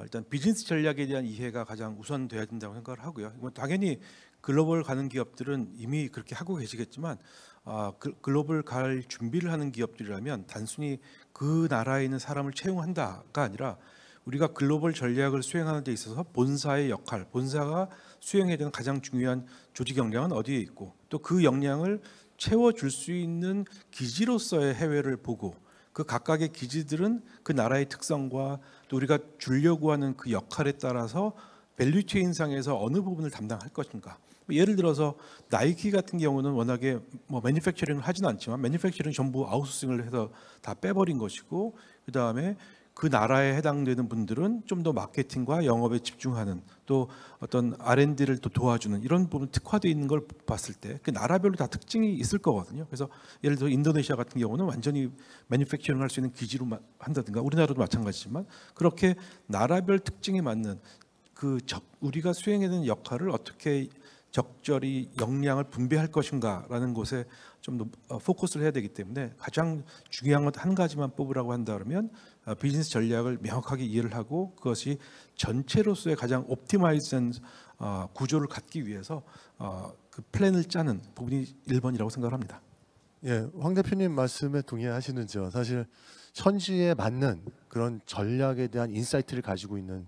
일단 비즈니스 전략에 대한 이해가 가장 우선돼야 된다고 생각을 하고요. 당연히 글로벌 가는 기업들은 이미 그렇게 하고 계시겠지만 글로벌 갈 준비를 하는 기업들이라면 단순히 그 나라에 있는 사람을 채용한다가 아니라 우리가 글로벌 전략을 수행하는 데 있어서 본사의 역할, 본사가 수행해야 되는 가장 중요한 조직 역량은 어디에 있고 또 그 역량을 채워줄 수 있는 기지로서의 해외를 보고 그 각각의 기지들은 그 나라의 특성과 또 우리가 주려고 하는 그 역할에 따라서 밸류체인상에서 어느 부분을 담당할 것인가. 예를 들어서 나이키 같은 경우는 워낙에 매니팩처링을 하지는 않지만 매니팩처링 전부 아웃소싱을 해서 다 빼버린 것이고 그 다음에 그 나라에 해당되는 분들은 좀 더 마케팅과 영업에 집중하는 또 어떤 R&D를 또 도와주는 이런 부분 특화되어 있는 걸 봤을 때 그 나라별로 다 특징이 있을 거거든요. 그래서 예를 들어 인도네시아 같은 경우는 완전히 매니팩처링 할 수 있는 기지로 한다든가 우리나라도 마찬가지지만 그렇게 나라별 특징에 맞는 우리가 수행해야 되는 역할을 어떻게 적절히 역량을 분배할 것인가라는 것에 좀 더 포커스를 해야 되기 때문에 가장 중요한 것 한 가지만 뽑으라고 한다면 비즈니스 전략을 명확하게 이해를 하고 그것이 전체로서의 가장 옵티마이즈된 구조를 갖기 위해서 그 플랜을 짜는 부분이 1번이라고 생각을 합니다. 예, 황 대표님 말씀에 동의하시는지요? 사실 현지에 맞는 그런 전략에 대한 인사이트를 가지고 있는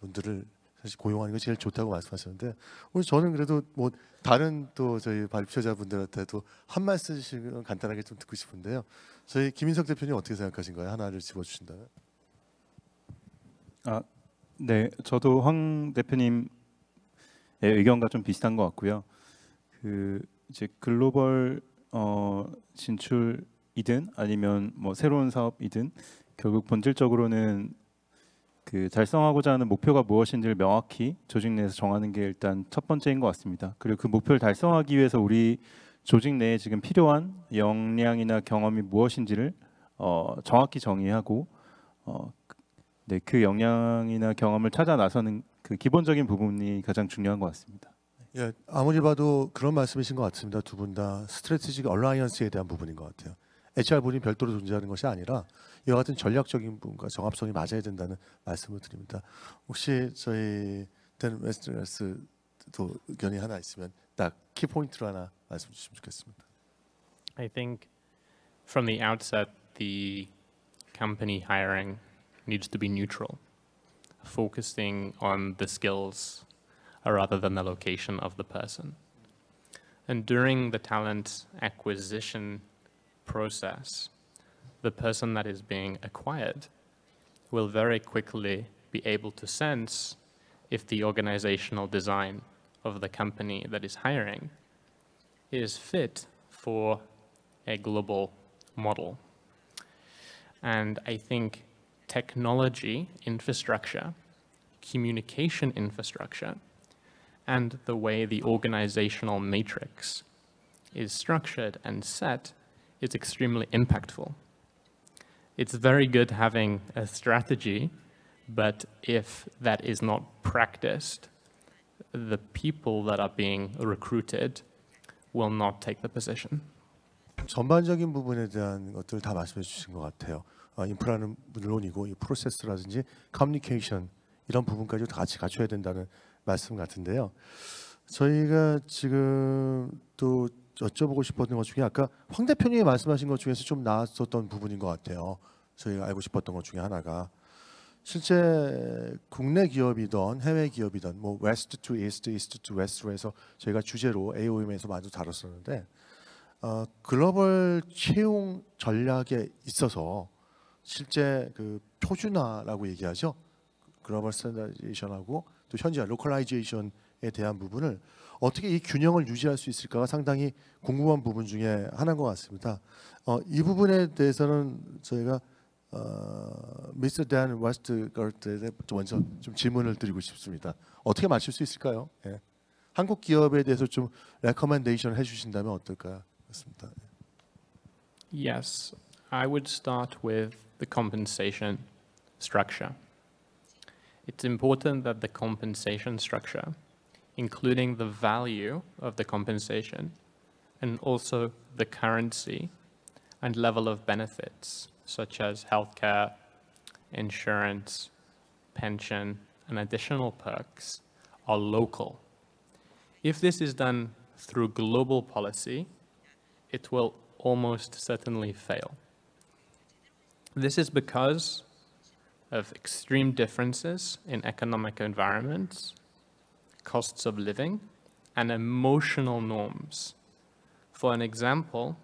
분들을 사실 고용하는 게 제일 좋다고 말씀하셨는데 오늘 저는 그래도 뭐 다른 또 저희 발표자분들한테도 한 말씀씩 간단하게 좀 듣고 싶은데요. 저희 김인석 대표님 어떻게 생각하신가요? 하나를 집어주신다면. 네, 저도 황 대표님의 의견과 좀 비슷한 것 같고요. 이제 글로벌 진출이든 아니면 뭐 새로운 사업이든 결국 본질적으로는 달성하고자 하는 목표가 무엇인지를 명확히 조직 내에서 정하는 게 일단 첫 번째인 것 같습니다. 그리고 그 목표를 달성하기 위해서 우리 조직 내에 지금 필요한 역량이나 경험이 무엇인지를 정확히 정의하고 그 역량이나 경험을 찾아 나서는 그 기본적인 부분이 가장 중요한 것 같습니다. 예, 아무리 봐도 그런 말씀이신 것 같습니다. 두 분 다 스트래티직 얼라이언스에 대한 부분인 것 같아요. HR분이 별도로 존재하는 것이 아니라 이와 같은 전략적인 부분과 정합성이 맞아야 된다는 말씀을 드립니다. 혹시 저희 댄 웨스트레스도 의견이 하나 있으면 딱 키포인트로 하나 말씀 주시면 좋겠습니다. I think from the outset, the company hiring needs to be neutral, focusing on the skills rather than the location of the person. And during the talent acquisition process, the person that is being acquired will very quickly be able to sense if the organizational design of the company that is hiring is fit for a global model. And I think technology infrastructure, communication infrastructure, and the way the organizational matrix is structured and set is extremely impactful. It's very good having a strategy But if that is not practiced, the people that are being recruited will not take the position. 전반적인 부분에 대한 것들 다 말씀해 주신 것 같아요. 인프라는 물론이고 이 프로세스라든지 커뮤니케이션 이런 부분까지 다 같이 갖춰야 된다는 말씀 같은데요. 저희가 지금 또 여쭤보고 싶었던 것 중에 아까 황 대표님이 말씀하신 것 중에서 좀 나왔었던 부분인 것 같아요. 저희가 알고 싶었던 것 중에 하나가 실제 국내 기업이든 해외 기업이든 뭐 웨스트 투 이스트, 이스트 투 웨스트로 해서 저희가 주제로 AOM에서 많이 다뤘었는데 글로벌 채용 전략에 있어서 실제 그 표준화라고 얘기하죠. 글로벌 스탠다이제이션하고 또 현지화, 로컬라이제이션에 대한 부분을 어떻게 이 균형을 유지할 수 있을까가 상당히 궁금한 부분 중에 하나인 것 같습니다. 이 부분에 대해서는 저희가 미스터 댄 웨스트가트에 먼저 좀 질문을 드리고 싶습니다. 어떻게 맞출 수 있을까요? 예. 한국 기업에 대해서 좀 레커멘데이션 해주신다면 어떨까요? 그렇습니다. Yes, I would start with the compensation structure. It's important that the compensation structure, including the value of the compensation and also the currency and level of benefits, such as healthcare, insurance, pension, and additional perks, are local. If this is done through global policy, it will almost certainly fail. This is because of extreme differences in economic environments, costs of living, and emotional norms. For an example,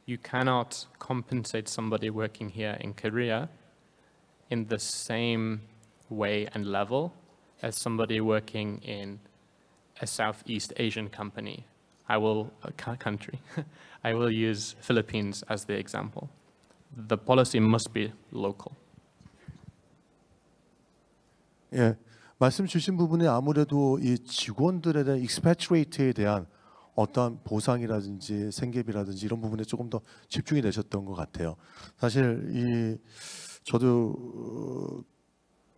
you cannot compensate somebody working here in Korea in the same way and level as somebody working in a Southeast Asian company. I will use Philippines as the example. The policy must be local. 예, 말씀 주신 부분에 아무래도 이 직원들에 대한 expatriate에 대한 어떠한 보상이라든지 생계비라든지 이런 부분에 조금 더 집중이 되셨던 것 같아요. 사실 저도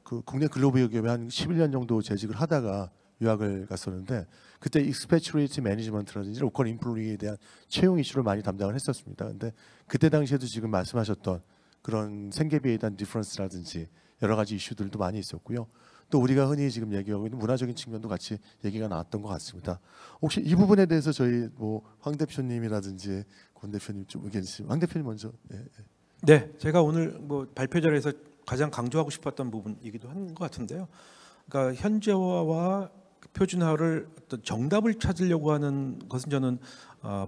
그 국내 글로벌 기업에 한 11년 정도 재직을 하다가 유학을 갔었는데 그때 expatriate management라든지 로컬 인플루이에 대한 채용 이슈를 많이 담당을 했었습니다. 근데 그때 당시에도 지금 말씀하셨던 그런 생계비에 대한 디퍼런스라든지 여러 가지 이슈들도 많이 있었고요. 또 우리가 흔히 지금 얘기하고 있는 문화적인 측면도 같이 얘기가 나왔던 것 같습니다. 혹시 이 부분에 대해서 저희 뭐 황 대표님이라든지 권 대표님 좀 의견 있으시면 황 대표님 먼저. 예. 네, 제가 오늘 뭐 발표 자리에서 가장 강조하고 싶었던 부분이기도 한 것 같은데요. 그러니까 현재화와 표준화를 어떤 정답을 찾으려고 하는 것은 저는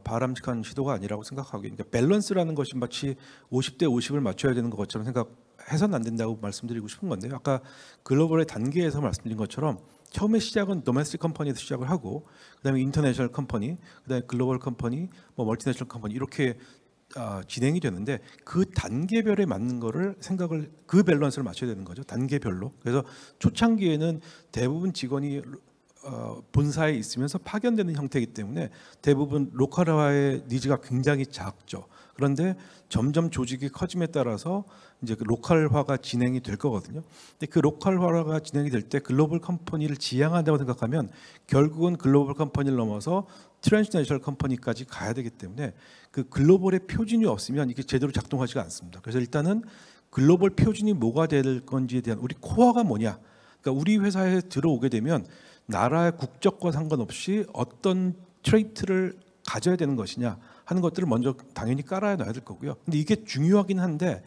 바람직한 시도가 아니라고 생각하고, 그러니까 밸런스라는 것이 마치 50대 50을 맞춰야 되는 것처럼 생각해서는 안 된다고 말씀드리고 싶은 건데요. 아까 글로벌의 단계에서 말씀드린 것처럼 처음에 시작은 도메스틱 컴퍼니에서 시작을 하고 그다음에 인터내셔널 컴퍼니, 그다음에 글로벌 컴퍼니, 뭐 멀티내셔널 컴퍼니 이렇게 진행이 되는데 그 단계별에 맞는 거를 그 밸런스를 맞춰야 되는 거죠. 단계별로. 그래서 초창기에는 대부분 직원이 본사에 있으면서 파견되는 형태이기 때문에 대부분 로컬화의 니즈가 굉장히 작죠. 그런데 점점 조직이 커짐에 따라서 이제 그 로컬화가 진행이 될 거거든요. 근데 그 로컬화가 진행이 될 때 글로벌 컴퍼니를 지향한다고 생각하면 결국은 글로벌 컴퍼니를 넘어서 트랜스내셔널 컴퍼니까지 가야 되기 때문에 그 글로벌의 표준이 없으면 이게 제대로 작동하지가 않습니다. 그래서 일단은 글로벌 표준이 뭐가 될 건지에 대한 우리 코어가 뭐냐. 그러니까 우리 회사에 들어오게 되면 나라의 국적과 상관없이 어떤 트레이트를 가져야 되는 것이냐 하는 것들을 먼저 당연히 깔아야 놔야 될 거고요. 근데 이게 중요하긴 한데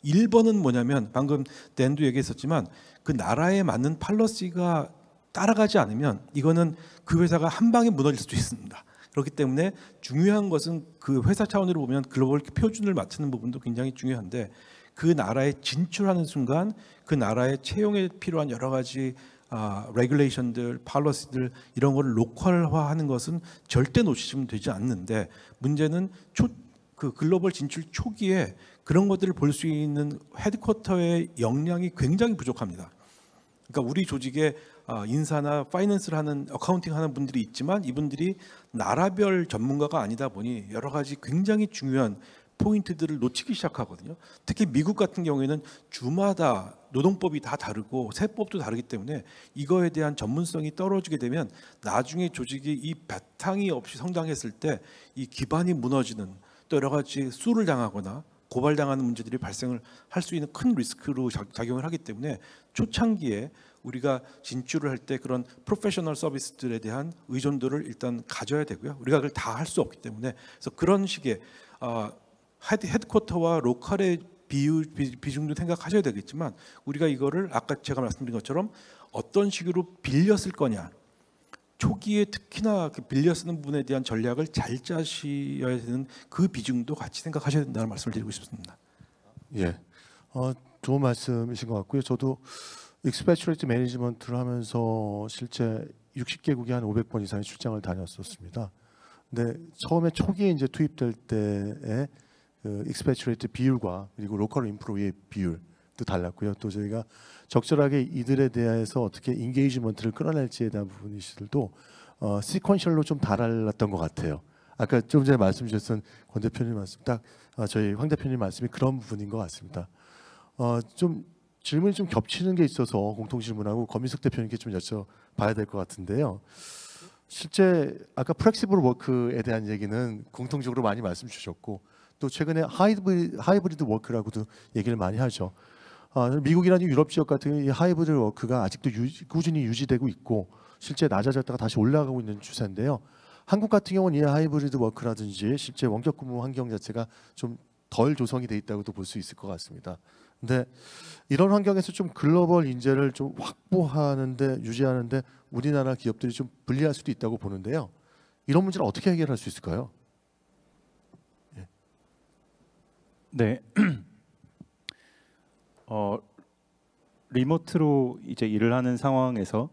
1번은 뭐냐면 방금 댄도 얘기했었지만 그 나라에 맞는 팔러시가 따라가지 않으면 이거는 그 회사가 한 방에 무너질 수도 있습니다. 그렇기 때문에 중요한 것은 그 회사 차원으로 보면 글로벌 표준을 맞추는 부분도 굉장히 중요한데 그 나라에 진출하는 순간 그 나라의 채용에 필요한 여러 가지 레귤레이션들, 팔러시들 이런 거를 로컬화하는 것은 절대 놓치시면 되지 않는데 문제는 그 글로벌 진출 초기에 그런 것들을 볼 수 있는 헤드쿼터의 역량이 굉장히 부족합니다. 그러니까 우리 조직에 인사나 파이낸스를 하는 어카운팅 하는 분들이 있지만 이분들이 나라별 전문가가 아니다 보니 여러 가지 굉장히 중요한 포인트들을 놓치기 시작하거든요. 특히 미국 같은 경우에는 주마다 노동법이 다 다르고 세법도 다르기 때문에 이거에 대한 전문성이 떨어지게 되면 나중에 조직이 이 바탕이 없이 성장했을 때 이 기반이 무너지는, 또 여러 가지 수를 당하거나 고발당하는 문제들이 발생을 할 수 있는 큰 리스크로 작용을 하기 때문에 초창기에 우리가 진출을 할 때 그런 프로페셔널 서비스들에 대한 의존도를 일단 가져야 되고요. 우리가 그걸 다 할 수 없기 때문에, 그래서 그런 식의 헤드쿼터와 로컬의 비중도 생각하셔야 되겠지만, 우리가 이거를 아까 제가 말씀드린 것처럼 어떤 식으로 빌렸을 거냐, 초기에 특히나 그 빌려 쓰는 부분에 대한 전략을 잘 짜셔야 되는 그 비중도 같이 생각하셔야 된다는 말씀을 드리고 싶습니다. 예, 좋은 말씀이신 것 같고요. 저도 익스패트레이트 매니지먼트를 하면서 실제 60개국에 한 500번 이상의 출장을 다녔었습니다. 근데 처음에 초기에 이제 투입될 때의 그 익스패트레이트 비율과 그리고 로컬 인프로의 비율도 달랐고요. 또 저희가 적절하게 이들에 대해서 어떻게 인게이지먼트를 끌어낼지에 대한 부분이들도 시퀀셜로 좀 달랐던 것 같아요. 아까 좀 전에 말씀 주셨던 권 대표님 말씀, 딱 저희 황 대표님 말씀이 그런 부분인 것 같습니다. 좀 질문이 좀 겹치는 게 있어서 공통 질문하고 권민석 대표님께 좀 여쭤봐야 될 것 같은데요. 실제 아까 플렉시블 워크에 대한 얘기는 공통적으로 많이 말씀 주셨고, 또 최근에 하이브리드 워크라고도 얘기를 많이 하죠. 미국이나 유럽 지역 같은 경우 이 하이브리드 워크가 아직도 꾸준히 유지되고 있고 실제 낮아졌다가 다시 올라가고 있는 추세인데요. 한국 같은 경우는 이 하이브리드 워크라든지 실제 원격 근무 환경 자체가 좀 덜 조성이 돼 있다고도 볼 수 있을 것 같습니다. 근데 이런 환경에서 좀 글로벌 인재를 좀 확보하는데, 유지하는데 우리나라 기업들이 좀 불리할 수도 있다고 보는데요. 이런 문제를 어떻게 해결할 수 있을까요? 예. 네. 리모트로 이제 일을 하는 상황에서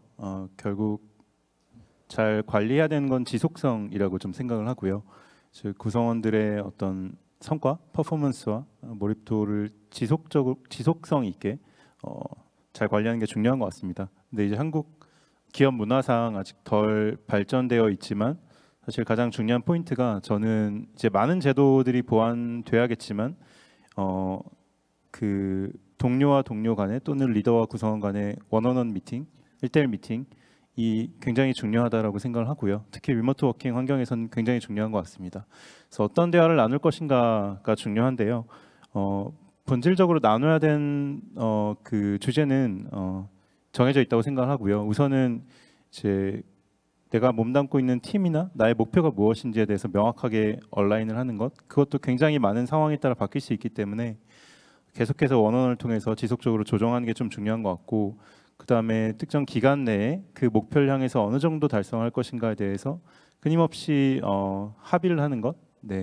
결국 잘 관리해야 되는 건 지속성이라고 좀 생각을 하고요. 즉 구성원들의 어떤 성과, 퍼포먼스와 몰입도를 지속성 있게 잘 관리하는 게 중요한 것 같습니다. 근데 이제 한국 기업 문화상 아직 덜 발전되어 있지만 사실 가장 중요한 포인트가, 저는 이제 많은 제도들이 보완돼야겠지만 그 동료와 동료 간에 또는 리더와 구성원 간의 원원원 미팅, 1대1 미팅이 굉장히 중요하다라고 생각을 하고요. 특히 리모트 워킹 환경에서는 굉장히 중요한 것 같습니다. 그래서 어떤 대화를 나눌 것인가가 중요한데요. 본질적으로 나눠야 되는 그 주제는 정해져 있다고 생각을 하고요. 우선은 이제 내가 몸담고 있는 팀이나 나의 목표가 무엇인지에 대해서 명확하게 얼라인을 하는 것, 그것도 굉장히 많은 상황에 따라 바뀔 수 있기 때문에 계속해서 원원을 통해서 지속적으로 조정하는 게 좀 중요한 것 같고, 그 다음에 특정 기간 내에 그 목표를 향해서 어느 정도 달성할 것인가에 대해서 끊임없이 합의를 하는 것,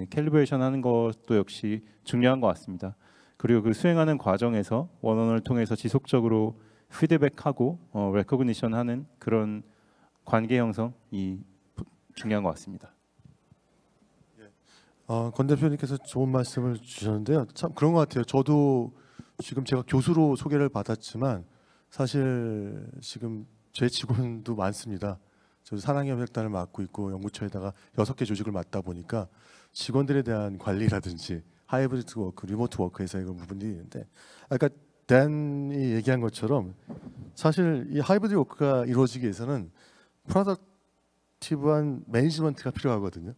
캘리브레이션 하는 것도 역시 중요한 것 같습니다. 그리고 그 수행하는 과정에서 원원을 통해서 지속적으로 피드백하고 레코그니션하는 그런 관계 형성이 중요한 것 같습니다. 권 대표님께서 좋은 말씀을 주셨는데요. 참 그런 것 같아요. 저도 지금 제가 교수로 소개를 받았지만 사실 지금 제 직원도 많습니다. 저도 산학협력단을 맡고 있고 연구처에다가 6개 조직을 맡다 보니까 직원들에 대한 관리라든지 하이브리드 워크, 리모트 워크에서 이런 부분들이 있는데, 아까 댄이 얘기한 것처럼 사실 이 하이브리드 워크가 이루어지기 위해서는 프로덕티브한 매니지먼트가 필요하거든요.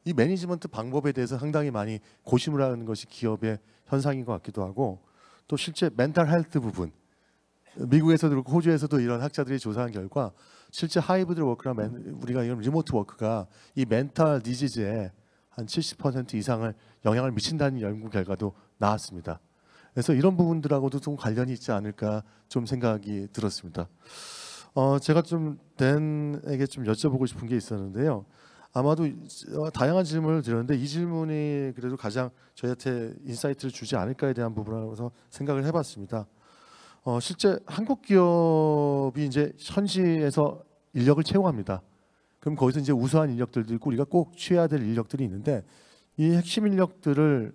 이 매니지먼트 방법에 대해서 상당히 많이 고심을 하는 것이 기업의 현상인 것 같기도 하고, 또 실제 멘탈 헬스 부분, 미국에서도 그렇고 호주에서도 이런 학자들이 조사한 결과 실제 하이브리드 워크나 우리가 이런 리모트 워크가 이 멘탈 디지즈에 한 70% 이상을 영향을 미친다는 연구 결과도 나왔습니다. 그래서 이런 부분들하고도 좀 관련이 있지 않을까 좀 생각이 들었습니다. 제가 좀 댄에게 좀 여쭤보고 싶은 게 있었는데요. 아마도 다양한 질문을 드렸는데 이 질문이 그래도 가장 저희한테 인사이트를 주지 않을까에 대한 부분이라서 생각을 해봤습니다. 실제 한국 기업이 이제 현지에서 인력을 채용합니다. 그럼 거기서 이제 우수한 인력들도 있고 우리가 꼭 취해야 될 인력들이 있는데, 이 핵심 인력들을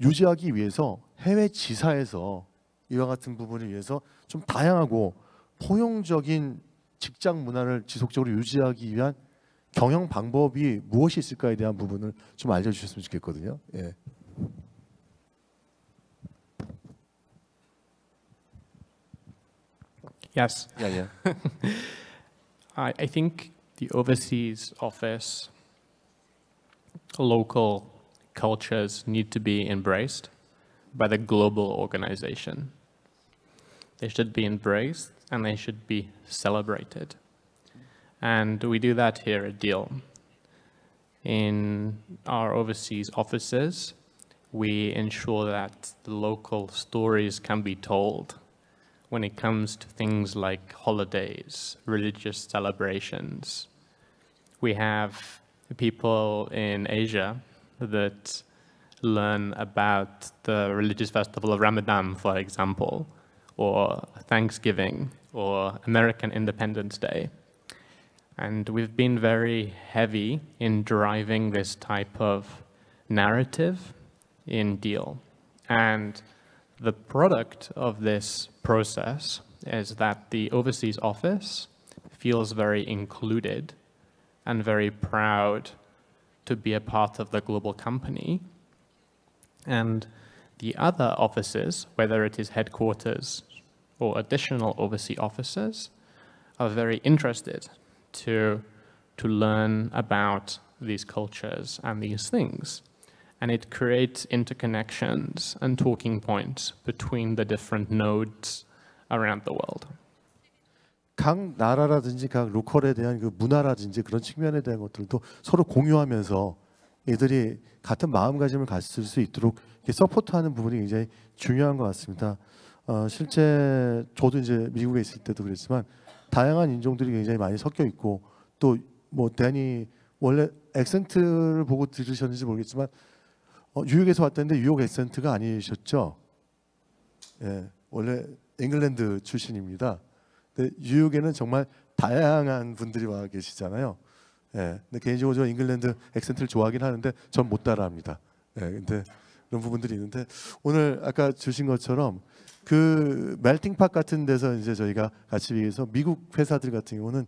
유지하기 위해서 해외 지사에서 이와 같은 부분을 위해서 좀 다양하고 포용적인 직장 문화를 지속적으로 유지하기 위한 경영 방법이 무엇이 있을까에 대한 부분을 좀 알려주셨으면 좋겠거든요. 예. Yes. Yeah. I think the overseas office, local cultures need to be embraced by the global organization. They should be embraced and they should be celebrated. And we do that here at Deal. In our overseas offices, we ensure that the local stories can be told when it comes to things like holidays, religious celebrations. We have people in Asia that learn about the religious festival of Ramadan, for example, or Thanksgiving, or American Independence Day. And we've been very heavy in driving this type of narrative in Deal. And the product of this process is that the overseas office feels very included and very proud to be a part of the global company. And the other offices, whether it is headquarters or additional overseas offices, are very interested to learn about these cultures and these things. And it creates interconnections and talking points between the different nodes around the world. 각 나라라든지 각 로컬에 대한 그 문화라든지 그런 측면에 대한 것들도 서로 공유하면서 이들이 같은 마음가짐을 가질 수 있도록 이렇게 서포트하는 부분이 굉장히 중요한 것 같습니다. 실제 저도 이제 미국에 있을 때도 그랬지만 다양한 인종들이 굉장히 많이 섞여 있고 또 뭐 대한이 원래 액센트를 보고 들으셨는지 모르겠지만 뉴욕에서 왔다는데 뉴욕 액센트가 아니셨죠? 예, 원래 잉글랜드 출신입니다. 근데 뉴욕에는 정말 다양한 분들이 와 계시잖아요. 예, 근데 개인적으로 저 잉글랜드 액센트를 좋아하긴 하는데 전 못 따라합니다. 예, 근데 그런 부분들이 있는데 오늘 아까 주신 것처럼 그 멜팅팟 같은 데서 이제 저희가 같이 비해서 미국 회사들 같은 경우는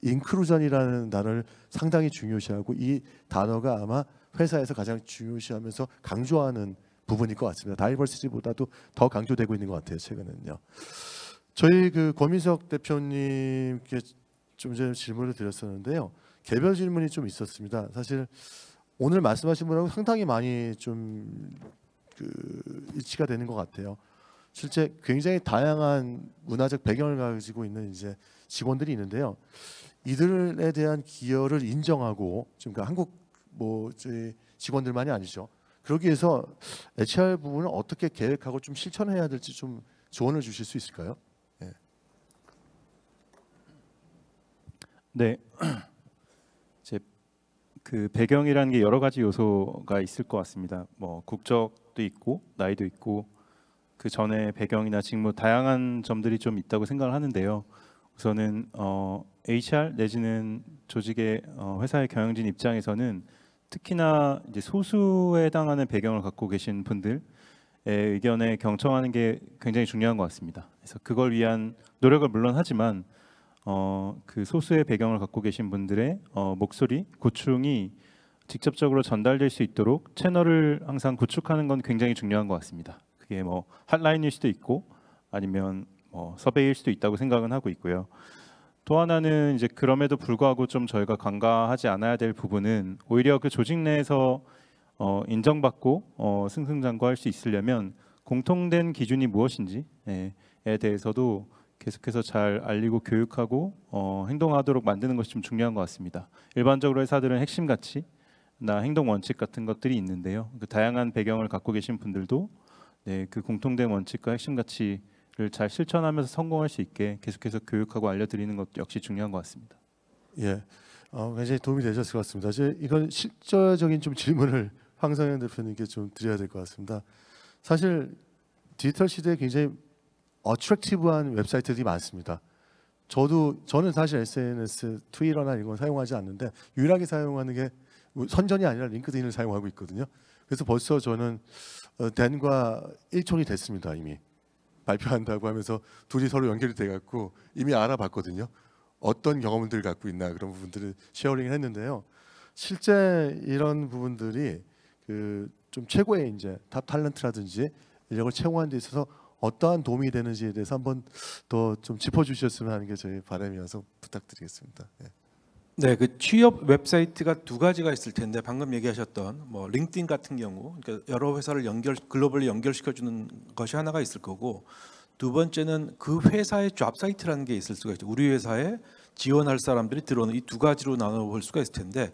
인클루전이라는 단어를 상당히 중요시하고 이 단어가 아마 회사에서 가장 중요시하면서 강조하는 부분일 것 같습니다. 다이버시티보다도 더 강조되고 있는 것 같아요. 최근에는요. 저희 그 권민석 대표님께 좀 전에 질문을 드렸었는데요. 개별 질문이 좀 있었습니다. 사실 오늘 말씀하신 분하고 상당히 많이 좀 그 일치가 되는 것 같아요. 실제 굉장히 다양한 문화적 배경을 가지고 있는 이제 직원들이 있는데요. 이들에 대한 기여를 인정하고 지금 한국 뭐 저희 직원들만이 아니죠. 그러기 위해서 HR 부분을 어떻게 계획하고 좀 실천해야 될지 좀 조언을 주실 수 있을까요? 네. 네. 제 그 배경이라는 게 여러 가지 요소가 있을 것 같습니다. 뭐 국적도 있고 나이도 있고 그 전에 배경이나 직무 다양한 점들이 좀 있다고 생각을 하는데요. 우선은 HR 내지는 조직의 회사의 경영진 입장에서는 특히나 이제 소수에 해당하는 배경을 갖고 계신 분들의 의견에 경청하는 게 굉장히 중요한 것 같습니다. 그래서 그걸 위한 노력을 물론 하지만 그 소수의 배경을 갖고 계신 분들의 목소리, 고충이 직접적으로 전달될 수 있도록 채널을 항상 구축하는 건 굉장히 중요한 것 같습니다. 그게 뭐 핫라인일 수도 있고 아니면 서베이일 수도 있다고 생각은 하고 있고요. 또 하나는 이제 그럼에도 불구하고 좀 저희가 간과하지 않아야 될 부분은 오히려 그 조직 내에서 인정받고 승승장구할 수 있으려면 공통된 기준이 무엇인지에 대해서도 계속해서 잘 알리고 교육하고 행동하도록 만드는 것이 좀 중요한 것 같습니다. 일반적으로 회사들은 핵심 가치나 행동 원칙 같은 것들이 있는데요. 그 다양한 배경을 갖고 계신 분들도 그 공통된 원칙과 핵심 가치를 잘 실천하면서 성공할 수 있게 계속해서 교육하고 알려드리는 것 역시 중요한 것 같습니다. 예, 굉장히 도움이 되셨을 것 같습니다. 이제 이건 실질적인 좀 질문을 황성현 대표님께 좀 드려야 될 것 같습니다. 사실 디지털 시대에 굉장히 어트랙티브한 웹사이트들이 많습니다. 저는 사실 SNS, 트위터나 이런 건 사용하지 않는데 유일하게 사용하는 게 선전이 아니라 링크드인을 사용하고 있거든요. 그래서 벌써 저는 댄과 일촌이 됐습니다. 이미 발표한다고 하면서 둘이 서로 연결이 돼갖고 이미 알아봤거든요. 어떤 경험들을 갖고 있나 그런 부분들을 쉐어링을 했는데요. 실제 이런 부분들이 그 좀 최고의 이제 탑 탤런트라든지 인력을 채용하는 데 있어서 어떠한 도움이 되는지에 대해서 한번 더 좀 짚어주셨으면 하는 게 저희 바람이어서 부탁드리겠습니다. 예. 네, 그 취업 웹사이트가 두 가지가 있을 텐데 방금 얘기하셨던 뭐 링크드인 같은 경우, 그러니까 여러 회사를 글로벌리 연결시켜주는 것이 하나가 있을 거고, 두 번째는 그 회사의 잡 사이트라는 게 있을 수가 있죠. 우리 회사에 지원할 사람들이 들어오는 이 두 가지로 나눠볼 수가 있을 텐데,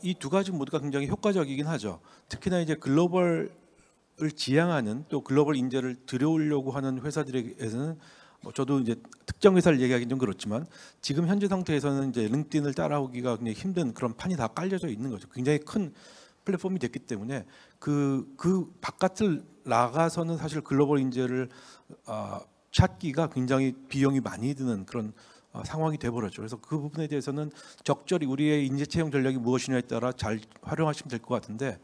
이 두 가지 모두가 굉장히 효과적이긴 하죠. 특히나 이제 글로벌을 지향하는 또 글로벌 인재를 들여오려고 하는 회사들에게서는 뭐 저도 이제 특정 회사를 얘기하기는 좀 그렇지만 지금 현재 상태에서는 이제 링크드인을 따라오기가 굉장히 힘든 그런 판이 다 깔려져 있는 거죠. 굉장히 큰 플랫폼이 됐기 때문에 그 바깥을 나가서는 사실 글로벌 인재를 찾기가 굉장히 비용이 많이 드는 그런 상황이 돼버렸죠. 그래서 그 부분에 대해서는 적절히 우리의 인재 채용 전략이 무엇이냐에 따라 잘 활용하시면 될 것 같은데,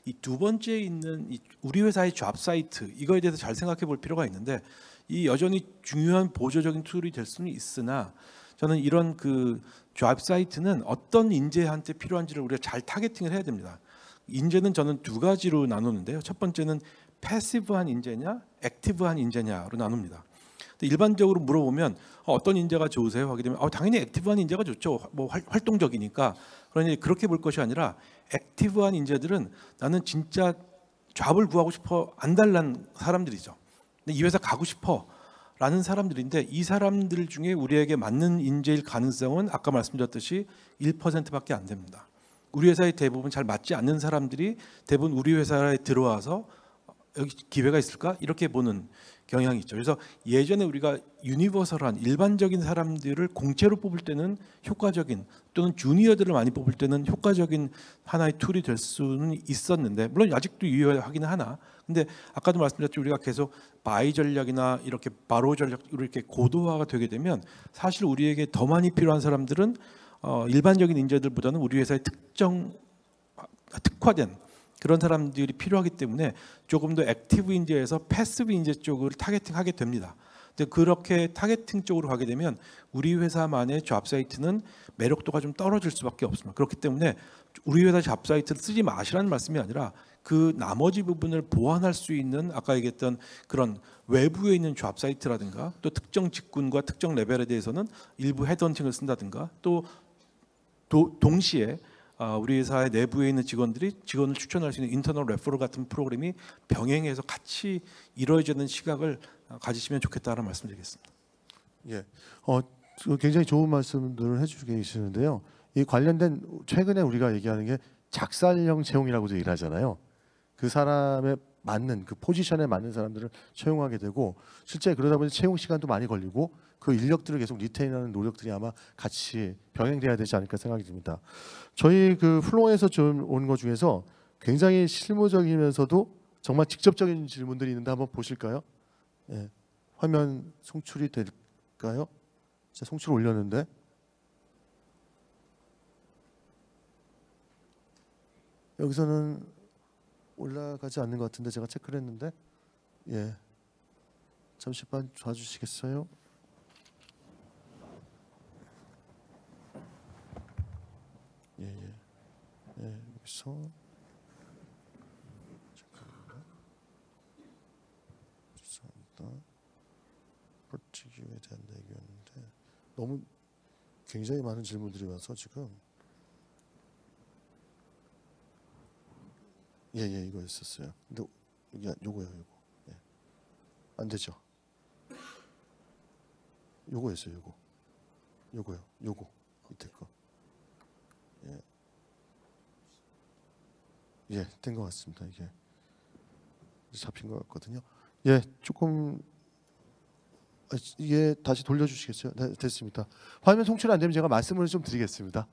이 두 번째 있는 이 우리 회사의 잡 사이트, 이거에 대해서 잘 생각해 볼 필요가 있는데, 이 여전히 중요한 보조적인 툴이 될 수는 있으나 저는 이런 그 잡 사이트는 어떤 인재한테 필요한지를 우리가 잘 타겟팅을 해야 됩니다. 인재는 저는 두 가지로 나누는데요. 첫 번째는 패시브한 인재냐, 액티브한 인재냐로 나눕니다. 일반적으로 물어보면 어떤 인재가 좋으세요? 하게 되면 당연히 액티브한 인재가 좋죠. 뭐 활동적이니까. 그러니 그렇게 볼 것이 아니라 액티브한 인재들은 나는 진짜 잡을 구하고 싶어 안달난 사람들이죠. 이 회사 가고 싶어 라는 사람들인데, 이 사람들 중에 우리에게 맞는 인재일 가능성은 아까 말씀드렸듯이 1%밖에 안 됩니다. 우리 회사의 대부분 잘 맞지 않는 사람들이 대부분 우리 회사에 들어와서 여기 기회가 있을까? 이렇게 보는 경향이 있죠. 그래서 예전에 우리가 유니버설한 일반적인 사람들을 공채로 뽑을 때는 효과적인, 또는 주니어들을 많이 뽑을 때는 효과적인 하나의 툴이 될 수는 있었는데, 물론 아직도 유효하기는 하나, 근데 아까도 말씀드렸죠. 우리가 계속 바이 전략이나 이렇게 바로 전략으로 이렇게 고도화가 되게 되면 사실 우리에게 더 많이 필요한 사람들은 일반적인 인재들보다는 우리 회사의 특화된 그런 사람들이 필요하기 때문에 조금 더 액티브 인재에서 패시브 인재 쪽을 타겟팅하게 됩니다. 근데 그렇게 타겟팅 쪽으로 가게 되면 우리 회사만의 잡 사이트는 매력도가 좀 떨어질 수밖에 없습니다. 그렇기 때문에 우리 회사 잡 사이트를 쓰지 마시라는 말씀이 아니라 그 나머지 부분을 보완할 수 있는 아까 얘기했던 그런 외부에 있는 잡 사이트라든가, 또 특정 직군과 특정 레벨에 대해서는 일부 헤드헌팅을 쓴다든가, 또 동시에 우리 회사의 내부에 있는 직원들이 직원을 추천할 수 있는 인터널 레퍼럴 같은 프로그램이 병행해서 같이 이루어지는 시각을 가지시면 좋겠다는 말씀드리겠습니다. 예, 굉장히 좋은 말씀들을 해주고 계시는데요. 이 관련된 최근에 우리가 얘기하는 게 작살형 채용이라고도 얘기를 하잖아요. 그 사람에 맞는 그 포지션에 맞는 사람들을 채용하게 되고, 실제 그러다 보니 채용 시간도 많이 걸리고 그 인력들을 계속 리테인하는 노력들이 아마 같이 병행돼야 되지 않을까 생각이 듭니다. 저희 그 플로어에서 좀 온 것 중에서 굉장히 실무적이면서도 정말 직접적인 질문들이 있는데 한번 보실까요? 예, 화면 송출이 될까요? 제가 송출 올렸는데 여기서는 올라가지 않는 것 같은데 제가 체크를 했는데, 예, 잠시만 봐주시겠어요? 여기서 잠깐만요. 죄송합니다. 포르투기에 대한 얘기였는데 너무 굉장히 많은 질문들이 와서 지금 이거 있었어요. 근데 요거요. 예. 안 되죠. 요거였어요. 요거요. 요거 밑에 거. 예, 된 것 같습니다. 이게 잡힌 것 같거든요. 예, 조금 이게 다시 돌려주시겠어요? 네, 됐습니다. 화면 송출 안 되면 제가 말씀을 좀 드리겠습니다.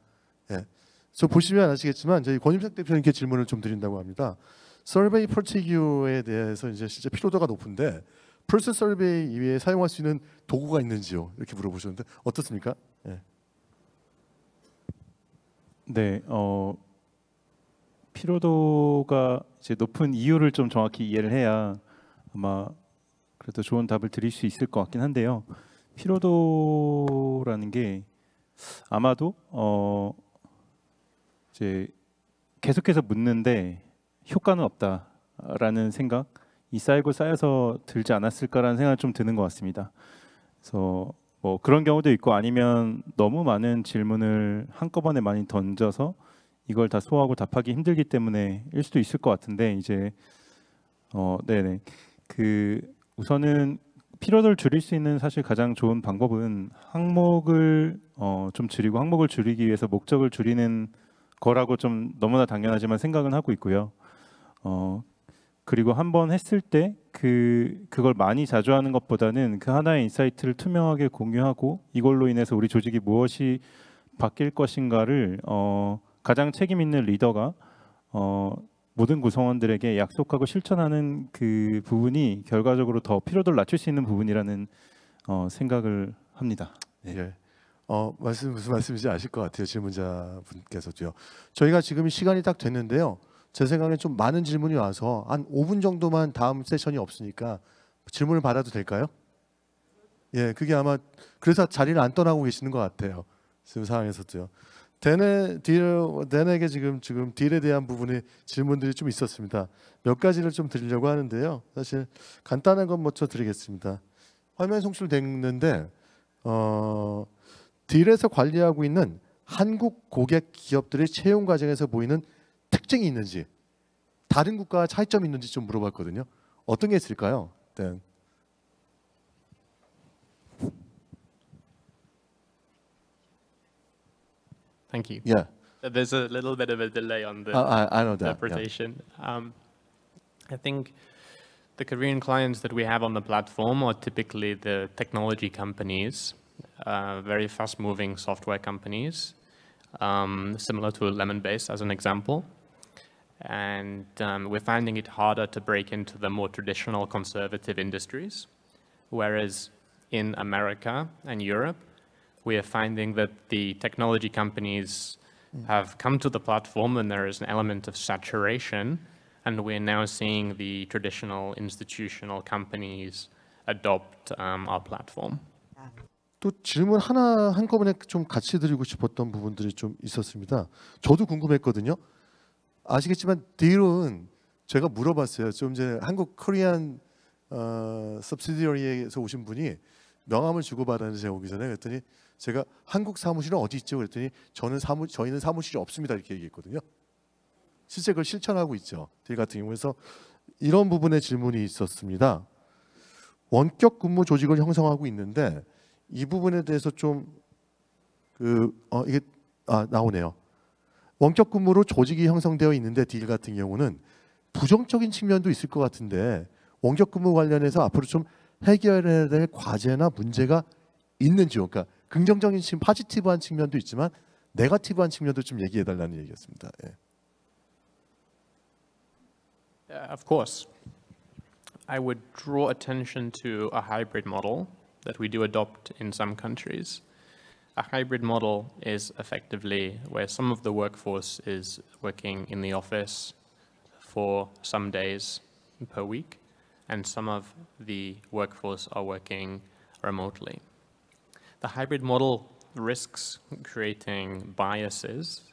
예, 저 보시면 아시겠지만 저희 권임석 대표님께 질문을 좀 드린다고 합니다. 서베이 포티규에 대해서 이제 진짜 피로도가 높은데 펄스 서베이 이외에 사용할 수 있는 도구가 있는지요? 이렇게 물어보셨는데 어떻습니까? 예. 네, 피로도가 이제 높은 이유를 좀 정확히 이해를 해야 아마 그래도 좋은 답을 드릴 수 있을 것 같긴 한데요. 피로도라는 게 아마도 이제 계속해서 묻는데 효과는 없다라는 생각이 쌓이고 쌓여서 들지 않았을까라는 생각이 좀 드는 것 같습니다. 그래서 뭐 그런 경우도 있고 아니면 너무 많은 질문을 한꺼번에 많이 던져서 이걸 다 소화하고 답하기 힘들기 때문에일 수도 있을 것 같은데 이제 네네 그 우선은 피로도를 줄일 수 있는 사실 가장 좋은 방법은 항목을 좀 줄이고 항목을 줄이기 위해서 목적을 줄이는 거라고 좀 너무나 당연하지만 생각은 하고 있고요. 그리고 한번 했을 때 그걸 많이 자주 하는 것보다는 그 하나의 인사이트를 투명하게 공유하고 이걸로 인해서 우리 조직이 무엇이 바뀔 것인가를 가장 책임 있는 리더가 모든 구성원들에게 약속하고 실천하는 그 부분이 결과적으로 더 피로도를 낮출 수 있는 부분이라는 생각을 합니다. 네. 예. 무슨 말씀인지 아실 것 같아요. 질문자분께서도요. 저희가 지금 시간이 딱 됐는데요. 제 생각에 좀 많은 질문이 와서 한 5분 정도만 다음 세션이 없으니까 질문을 받아도 될까요? 예, 그게 아마 그래서 자리를 안 떠나고 계시는 것 같아요. 지금 상황에서도요. 댄에게 지금 딜에 대한 부분에 질문들이 좀 있었습니다. 몇 가지를 좀 드리려고 하는데요. 사실 간단한 건 먼저 드리겠습니다. 화면 송출됐는데 딜에서 관리하고 있는 한국 고객 기업들의 채용 과정에서 보이는 특징이 있는지 다른 국가와 차이점이 있는지 좀 물어봤거든요. 어떤 게 있을까요? 댄. Thank you. Yeah. There's a little bit of a delay on the I know that. interpretation. I think the Korean clients that we have on the platform are typically the technology companies, very fast-moving software companies, similar to Lemonbase as an example. And we're finding it harder to break into the more traditional conservative industries, whereas in America and Europe, we are finding that the technology companies have come to the platform and there is an element of saturation, and we're now seeing the traditional institutional companies adopt our platform. 또 질문 하나 한꺼번에 좀 같이 드리고 싶었던 부분들이 좀 있었습니다. 저도 궁금했거든요. 아시겠지만 딜은 제가 물어봤어요. 좀 전에 한국 코리안 subsidiary에서 오신 분이 명함을 주고받았는데 제가 오기 전에 그랬더니 제가 한국 사무실은 어디 있죠? 그랬더니 저희는 사무실이 없습니다 이렇게 얘기했거든요. 실제 그걸 실천하고 있죠. 딜 같은 경우에서 이런 부분의 질문이 있었습니다. 원격 근무 조직을 형성하고 있는데 이 부분에 대해서 좀 이게 나오네요. 원격 근무로 조직이 형성되어 있는데 딜 같은 경우는 부정적인 측면도 있을 것 같은데 원격 근무 관련해서 앞으로 좀 해결해야 될 과제나 문제가 있는지요. 그러니까 긍정적인 측면, 파지티브한 측면도 있지만 네거티브한 측면도 좀 얘기해 달라는 얘기였습니다. 예. Of course. I would draw attention to a hybrid model that we do adopt in some countries. A hybrid model is effectively where some of the workforce is working in the office for some days per week, and some of the workforce are working remotely. The hybrid model risks creating biases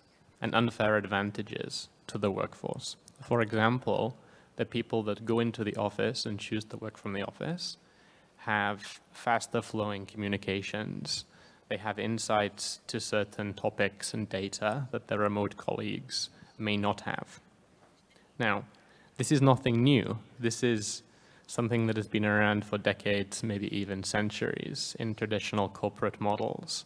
and unfair advantages to the workforce. For example, the people that go into the office and choose to work from the office have faster flowing communications. They have insights to certain topics and data that their remote colleagues may not have. Now, this is nothing new. This is something that has been around for decades, maybe even centuries, in traditional corporate models.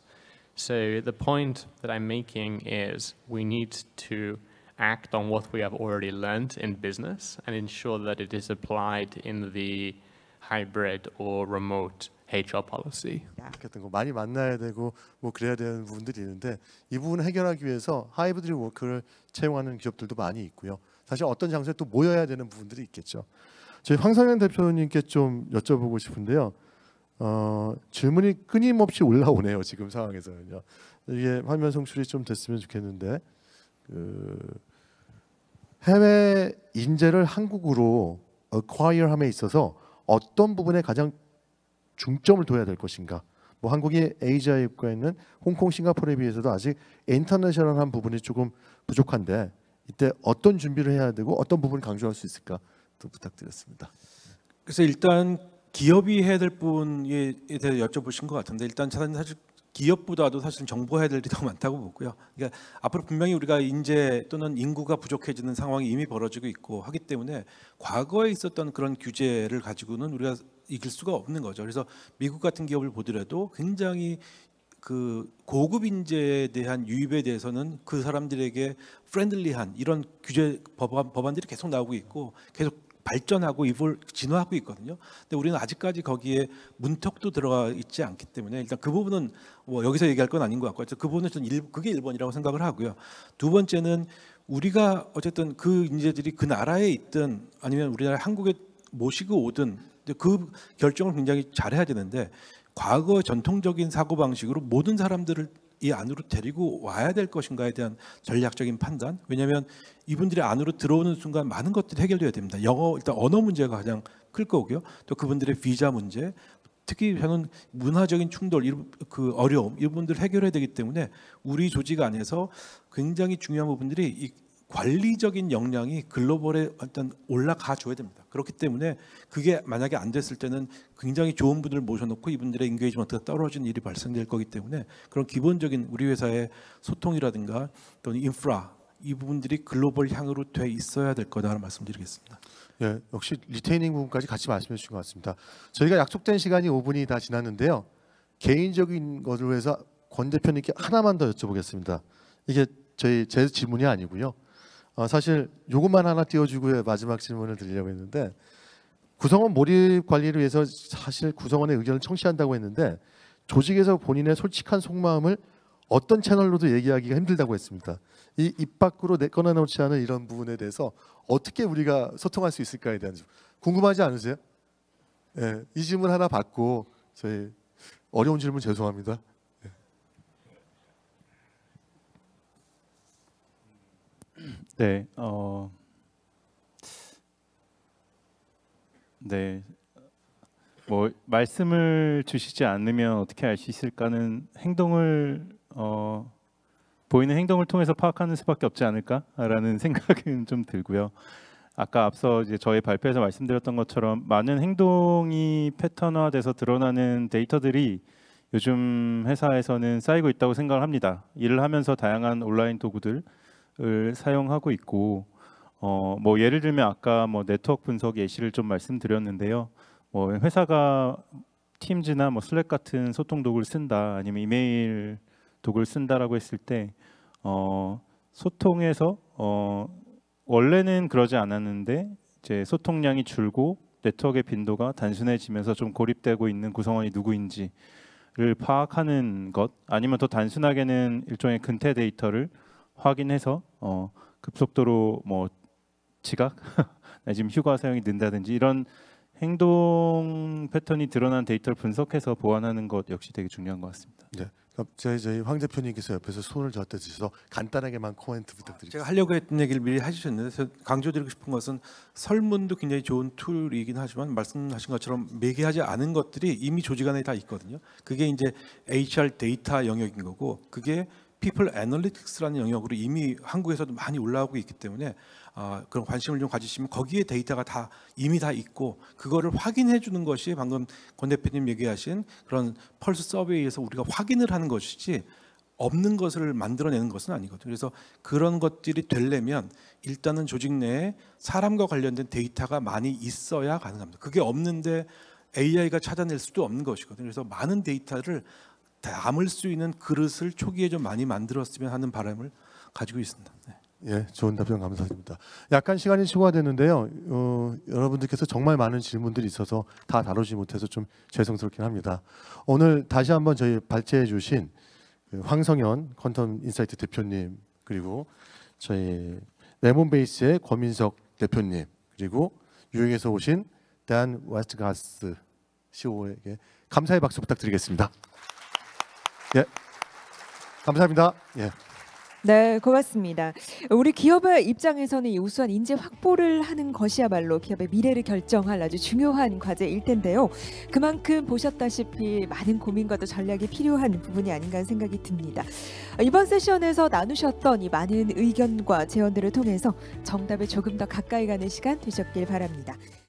So the point that I'm making is we need to act on what we have already learned in business and ensure that it is applied in the hybrid or remote HR policy. 같은 거 많이 만나야 되고 뭐 그래야 되는 부분들이 있는데 이 부분을 해결하기 위해서 하이브리드 워크를 채용하는 기업들도 많이 있고요. 사실 어떤 장소에 또 모여야 되는 부분들이 있겠죠. 저희 황성현 대표님께 좀 여쭤보고 싶은데요. 질문이 끊임없이 올라오네요. 지금 상황에서는요. 이게 화면 송출이 좀 됐으면 좋겠는데 해외 인재를 한국으로 acquire함에 있어서 어떤 부분에 가장 중점을 둬야 될 것인가? 뭐 한국이 아시아에 국가에 있는 홍콩, 싱가포르에 비해서도 아직 인터내셔널한 부분이 조금 부족한데 이때 어떤 준비를 해야 되고 어떤 부분을 강조할 수 있을까? 또 부탁드렸습니다. 그래서 일단 기업이 해야 될 분에 대해 여쭤보신 것 같은데 일단 사실 기업보다도 사실 정부가 해야 될 일이 더 많다고 보고요. 그러니까 앞으로 분명히 우리가 인재 또는 인구가 부족해지는 상황이 이미 벌어지고 있고 하기 때문에 과거에 있었던 그런 규제를 가지고는 우리가 이길 수가 없는 거죠. 그래서 미국 같은 기업을 보더라도 굉장히 그 고급 인재에 대한 유입에 대해서는 그 사람들에게 프렌들리한 이런 규제 법안들이 계속 나오고 있고 계속 발전하고 진화하고 있거든요. 근데 우리는 아직까지 거기에 문턱도 들어가 있지 않기 때문에 일단 그 부분은 뭐 여기서 얘기할 건 아닌 것 같고 그 부분은 저는 그게 1번이라고 생각을 하고요. 두 번째는 우리가 어쨌든 그 인재들이 그 나라에 있든 아니면 우리나라 한국에 모시고 오든 그 결정을 굉장히 잘해야 되는데 과거 전통적인 사고방식으로 모든 사람들을 이 안으로 데리고 와야 될 것인가에 대한 전략적인 판단. 왜냐하면 이분들이 안으로 들어오는 순간 많은 것들이 해결돼야 됩니다. 일단 언어 문제가 가장 클 거고요. 또 그분들의 비자 문제, 특히 저는 문화적인 충돌, 그 어려움 이 부분들을 해결해야 되기 때문에 우리 조직 안에서 굉장히 중요한 부분들이 이 관리적인 역량이 글로벌에 일단 올라가 줘야 됩니다. 그렇기 때문에 그게 만약에 안 됐을 때는 굉장히 좋은 분들을 모셔놓고 이분들의 인게이지먼트가 떨어지는 일이 발생될 거기 때문에 그런 기본적인 우리 회사의 소통이라든가 또는 인프라 이 부분들이 글로벌 향으로 돼 있어야 될 거다라는 말씀드리겠습니다. 예, 역시 리테이닝 부분까지 같이 말씀해 주신 것 같습니다. 저희가 약속된 시간이 5분이 다 지났는데요. 개인적인 것을 위해서 권 대표님께 하나만 더 여쭤보겠습니다. 이게 제 질문이 아니고요. 사실 요것만 하나 띄워주고 마지막 질문을 드리려고 했는데 구성원 몰입 관리를 위해서 사실 구성원의 의견을 청취한다고 했는데 조직에서 본인의 솔직한 속마음을 어떤 채널로도 얘기하기가 힘들다고 했습니다. 이 입 밖으로 꺼내놓지 않은 이런 부분에 대해서 어떻게 우리가 소통할 수 있을까에 대한 궁금하지 않으세요? 예, 이 질문 하나 받고 저희 어려운 질문 죄송합니다. 네, 네, 뭐 말씀을 주시지 않으면 어떻게 알 수 있을까는 보이는 행동을 통해서 파악하는 수밖에 없지 않을까라는 생각은 좀 들고요. 아까 앞서 이제 저희 발표에서 말씀드렸던 것처럼 많은 행동이 패턴화돼서 드러나는 데이터들이 요즘 회사에서는 쌓이고 있다고 생각을 합니다. 일을 하면서 다양한 온라인 도구들을 사용하고 있고, 뭐 예를 들면 아까 뭐 네트워크 분석 예시를 좀 말씀드렸는데요. 뭐 회사가 팀즈나 뭐 슬랙 같은 소통 도구를 쓴다, 아니면 이메일 도구를 쓴다라고 했을 때 소통에서 원래는 그러지 않았는데 이제 소통량이 줄고 네트워크의 빈도가 단순해지면서 좀 고립되고 있는 구성원이 누구인지를 파악하는 것, 아니면 더 단순하게는 일종의 근태 데이터를 확인해서 급속도로 뭐 지각, 지금 휴가 사용이 는다든지 이런 행동 패턴이 드러난 데이터를 분석해서 보완하는 것 역시 되게 중요한 것 같습니다. 네, 저희 황 대표님께서 옆에서 손을 저한테 주셔서 간단하게만 코멘트 부탁드립니다. 제가 하려고 했던 얘기를 미리 해주셨는데 강조드리고 싶은 것은 설문도 굉장히 좋은 툴이긴 하지만 말씀하신 것처럼 매개하지 않은 것들이 이미 조직 안에 다 있거든요. 그게 이제 HR 데이터 영역인 거고 그게 People Analytics라는 영역으로 이미 한국에서도 많이 올라오고 있기 때문에 그런 관심을 좀 가지시면 거기에 데이터가 이미 다 있고 그거를 확인해 주는 것이 방금 권 대표님 얘기하신 그런 펄스 서베이에서 우리가 확인을 하는 것이지 없는 것을 만들어내는 것은 아니거든요. 그래서 그런 것들이 되려면 일단은 조직 내에 사람과 관련된 데이터가 많이 있어야 가능합니다. 그게 없는데 AI가 찾아낼 수도 없는 것이거든요. 그래서 많은 데이터를 담을 수 있는 그릇을 초기에 좀 많이 만들었으면 하는 바람을 가지고 있습니다. 네. 예, 좋은 답변 감사드립니다. 약간 시간이 초과되는데요. 여러분들께서 정말 많은 질문들이 있어서 다 다루지 못해서 좀 죄송스럽긴 합니다. 오늘 다시 한번 저희 발제해 주신 황성현 퀀텀 인사이트 대표님, 그리고 저희 레몬베이스의 권민석 대표님, 그리고 유행에서 오신 단 웨스트가스 CEO에게 감사의 박수 부탁드리겠습니다. 예, 감사합니다. 예. 네, 고맙습니다. 우리 기업의 입장에서는 이 우수한 인재 확보를 하는 것이야말로 기업의 미래를 결정할 아주 중요한 과제일 텐데요. 그만큼 보셨다시피 많은 고민과 또 전략이 필요한 부분이 아닌가 하는 생각이 듭니다. 이번 세션에서 나누셨던 이 많은 의견과 제언들을 통해서 정답에 조금 더 가까이 가는 시간 되셨길 바랍니다.